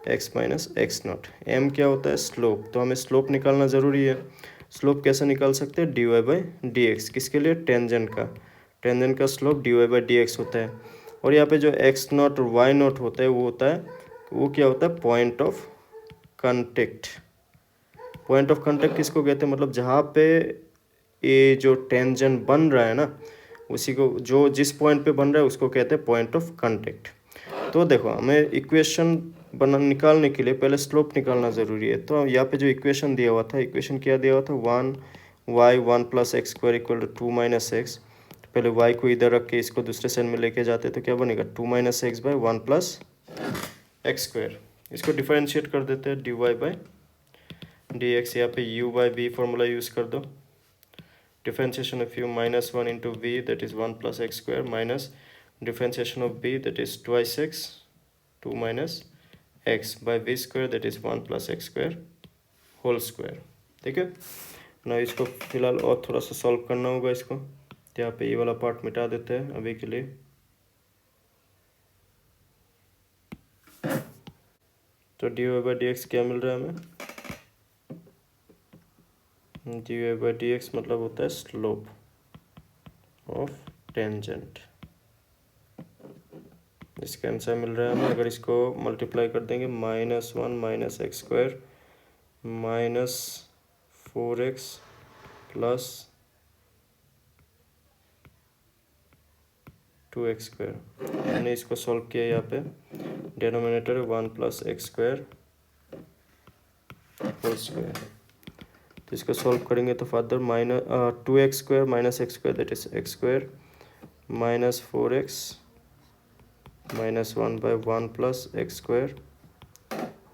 Speaker 1: x - x0। m क्या होता है? स्लोप। तो हमें स्लोप निकालना ज़रूरी है। स्लोप कैसे निकाल सकते हैं? dy/dx। किसके लिए? टेंजेंट का। टेंजेंट का स्लोप dy/dx होता है। और यहाँ पे जो x0 और y0 होता है, वो होता है, वो क्या होता है? Point of contact. Point of contact किसको कहते हैं? मतलब जहाँ पे ये जो टेंजेंट बन रहा है ना, उसी को, जो जिस पॉइंट पे बन रहा है उसको कहते हैं पॉइंट ऑफ कांटेक्ट। तो देखो, हमें इक्वेशन निकालने के लिए पहले स्लोप निकालना ज़रूरी है। तो यहाँ पे जो इक्वेशन दिया हुआ था, इक्वेशन क्या दिया हुआ था? 1y 1 + x² equal to 2 - x। पहले y को इधर रख के इसको दूसरे साइड में लेके जाते तो क्या बनेगा? 2 - x/1 + x²। इसको डिफरेंशिएट कर देते हैं, dy/dx। यहाँ पे u/v फॉर्मूला यूज़ कर दो। differentiation of u -1 into v, that is 1 + x² minus differentiation of b, that is twice x, 2 - x by v², that is 1 + x² whole square। ठीक है ना, इसको फिलहाल और थोड़ा सा सॉल्व करना होगा इसको। तो यहाँ पे ये वाला पार्ट मिटा देते हैं अभी के लिए। तो dy/dx क्या मिल रहा है हमें? dy/dx मतलब होता है स्लोप ऑफ टेंजेंट। इसका आंसर मिल रहा है हमें, अगर इसको मल्टीप्लाई कर देंगे, -1 - x² -4x + 2x²। हमने इसको सॉल्व किया, यहाँ पे डिनोमिनेटर है 1 + x² होल स्क्वायर। तो इसको सॉल्व करेंगे तो further -2x² - x² that is x² -4x -1/1 + x²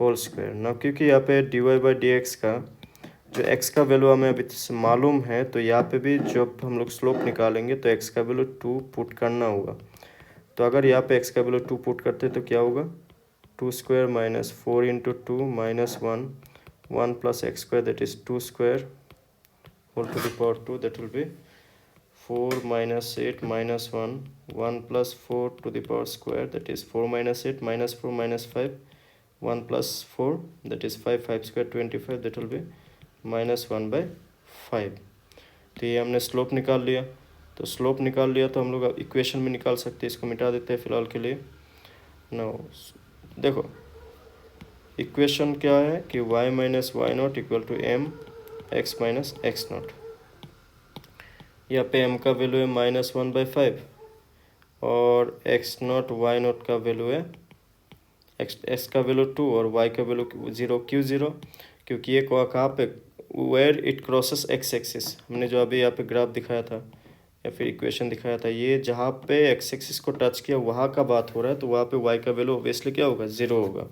Speaker 1: whole square. ना क्योंकि यहाँ पे dy/dx का जो x का वैल्यू हमें अभी मालूम है, तो यहाँ पे भी जब हम लोग स्लोप निकालेंगे तो x का वैल्यू 2 पुट करना होगा। तो अगर यहाँ पे x का वैल्यू 2 पुट करते तो क्या होगा, 2² - 4 × 2 -1 1 + x² that is 2² whole to the power 2, that will be 4 - 8 - 1 1 + 4 to the power square, that is 4 - 8 -4 - 5 1 + 4 that is 5 5² 25, that will be -1/5। तो ये हमने स्लोप निकाल लिया। तो स्लोप निकाल लिया तो हम लोग इक्वेशन में निकाल सकते हैं। इसको मिटा देते हैं फिलहाल के लिए। नो देखो इक्वेशन क्या है कि y - y0 = m x - x0। यहाँ पे m का वैल्यू है -1/5 और x0 y0 का वैल्यू है x का वैल्यू 2 और y का वैल्यू 0। क्यों 0? क्योंकि ये कहाँ पे, where it crosses x axis, हमने जो अभी यहाँ पे ग्राफ दिखाया था या फिर इक्वेशन दिखाया था, ये जहाँ पे x एक्सिस को टच किया वहाँ का बात हो रहा है, तो वहाँ पे y का वैल्यू ऑब्वियसली क्या होगा, 0 होगा।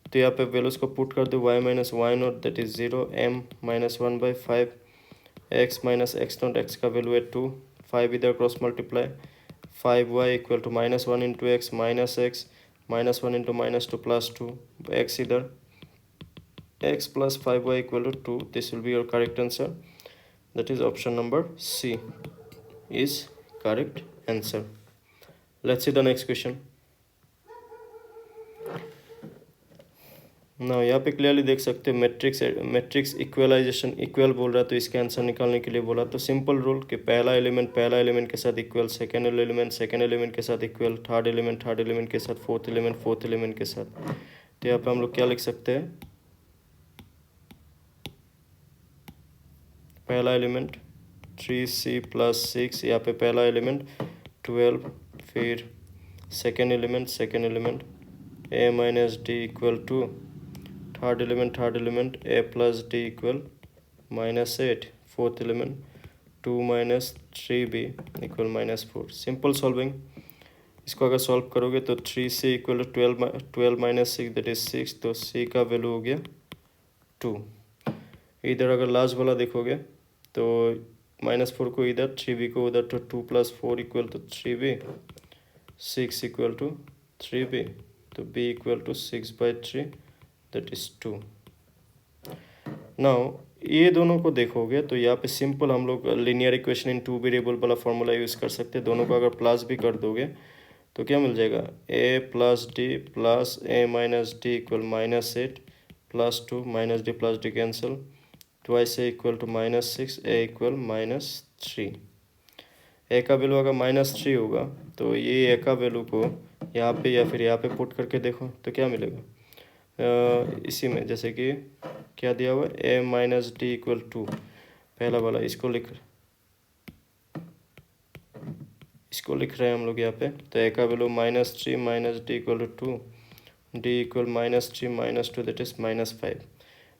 Speaker 1: तो यहाँ पे वैल्यूज को पुट कर दो, y - y0 that is 0, m -1/5 x - x0, x का वैल्यू है 2, 5 इधर cross multiply, 5y = -1 × x -x -1 × -2 +2 x इधर x + 5y = 2। this will be your correct answer, that is option number C is correct answer। let's see the next question। ना यहाँ पे clearly देख सकते हो मैट्रिक्स इक्वलाइजेशन इक्वल बोल रहा है, तो इसका आंसर निकालने के लिए बोला तो सिंपल रूल कि पहला एलिमेंट के साथ इक्वल, सेकंड एलिमेंट के साथ इक्वल, थर्ड एलिमेंट के साथ, फोर्थ एलिमेंट के साथ। तो यहाँ पे हम लोग क्या लिख सकते हैं, पहला एलिमेंट 3c + 6, यहाँ पे पहला एलिमेंट 12, फिर second element a - d = 2, third element a + d = -8, fourth element 2 - 3b = -4। Simple solving, इसको अगर सॉल्व करोगे तो 3c = 12 - 6 दैट इज 6, तो c का वैल्यू हो गया 2। इधर अगर लास्ट वाला देखोगे तो -4 को इधर, 3b को उधर, तो 2 + 4 = 3b, 6 = 3b, तो b = 6/3 दैट इज 2। नाउ ये दोनों को देखोगे तो यहाँ पे सिंपल हम लोग लीनियर इक्वेशन इन 2 वेरिएबल वाला फॉर्मूला यूज़ कर सकते हैं। दोनों को अगर प्लस भी कर दोगे तो क्या मिल जाएगा, a + d + a - d = -8 + 2 - d + d cancel, twice a = -6, a = -3। ए का वैल्यू अगर -3 होगा तो ये ए का वैल्यू को यहाँ पे या फिर यहाँ पे पुट करके देखो तो क्या मिलेगा, इसी में जैसे कि क्या दिया हुआ है, a - d = 2, पहला वाला इसको लिख रहे हैं हम लोग यहाँ पे। तो a का value -3 - d = 2, d = -3 - 2 that is -5।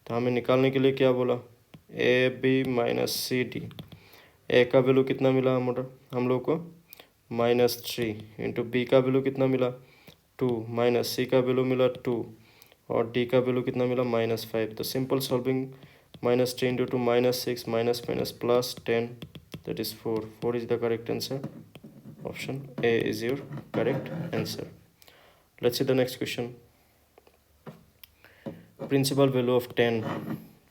Speaker 1: तो हमें निकालने के लिए क्या बोला, ab - cd, a का वैल्यू कितना मिला हम लोग को -3 इंटू b का वैल्यू कितना मिला 2 माइनस c का वैल्यू मिला 2 और d का वैल्यू कितना मिला -5। तो simple solving -3 × 2 -6 minus plus 10 that is 4 is the correct answer. Option A is your correct answer. Let's see the next question. Principal value of 10,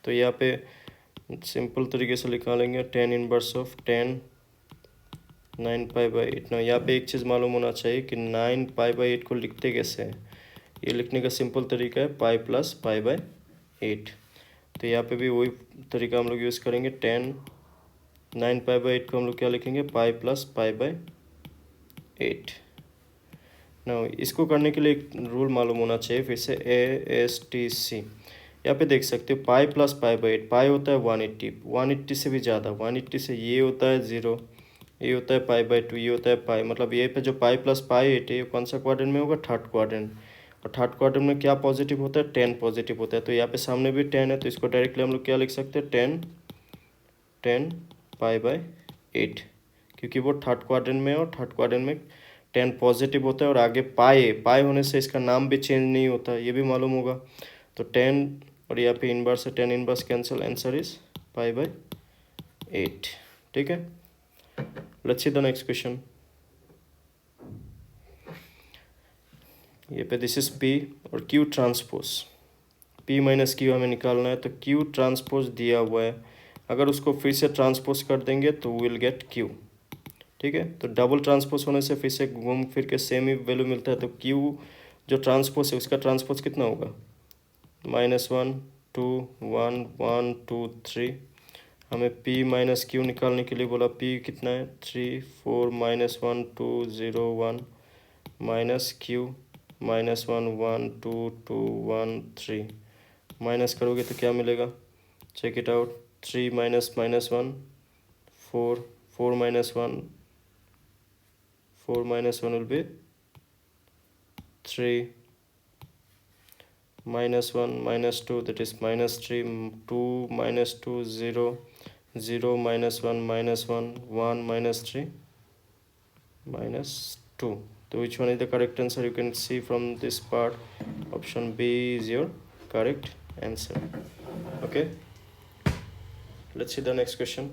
Speaker 1: तो यहाँ पे सिंपल तरीके से निकालेंगे 10 इनवर्स ऑफ 10 9π/8। ना यहाँ पे एक चीज़ मालूम होना चाहिए कि 9π/8 को लिखते कैसे हैं। ये लिखने का सिंपल तरीका है π + π/8। तो यहाँ पे भी वही तरीका हम लोग यूज़ करेंगे। 9π/8 को हम लोग क्या लिखेंगे, π + π/8। ना इसको करने के लिए एक रूल मालूम होना चाहिए फिर से, ASTC। यहाँ पे देख सकते हो π + π/8, पाई होता है 180 से भी ज़्यादा, 180 से ये होता है 0, ये होता है पाई बाई टू, ये होता है पाई, मतलब ये पे जो पाई प्लस पाई एट है ये कौन सा क्वाड्रेंट में होगा, थर्ड क्वाड्रेंट। और थर्ड क्वाड्रेंट में क्या पॉजिटिव होता है, 10 पॉजिटिव होता है। तो यहाँ पे सामने भी 10 है, तो इसको डायरेक्टली हम लोग क्या लिख सकते हैं, 10 पाई बाई 8, क्योंकि वो थर्ड क्वाड्रेंट में है और थर्ड क्वाड्रेंट में 10 पॉजिटिव होता है और आगे पाई, पाई होने से इसका नाम भी चेंज नहीं होता, ये भी मालूम होगा। तो 10 और यहाँ पे इनवर्स है, 10 inverse cancel, answer is pi by 8। ठीक है, let's see the next question. ये पे दिस इज पी और Q transpose, P minus Q हमें निकालना है, तो क्यू ट्रांसपोज दिया हुआ है, अगर उसको फिर से ट्रांसपोज कर देंगे तो विल गेट क्यू। ठीक है, तो डबल ट्रांसपोज होने से फिर से घूम फिर के सेम ही वैल्यू मिलता है, तो क्यू जो ट्रांसपोज है उसका ट्रांसपोज कितना होगा, -1 2 1 1 2 3। हमें p माइनस क्यू निकालने के लिए बोला, p कितना है 3 4 -1 2 0 1 माइनस क्यू -1 1 2 2 1 3, माइनस करोगे तो क्या मिलेगा, check it out, 3 minus -1 4 4 -1 4 -1 will be 3, -1 -2 that is -3, 2 -2 0 0 -1 -1 1 -3 -2. So which one is the correct answer? You can see from this part, option B is your correct answer. Okay, let's see the next question.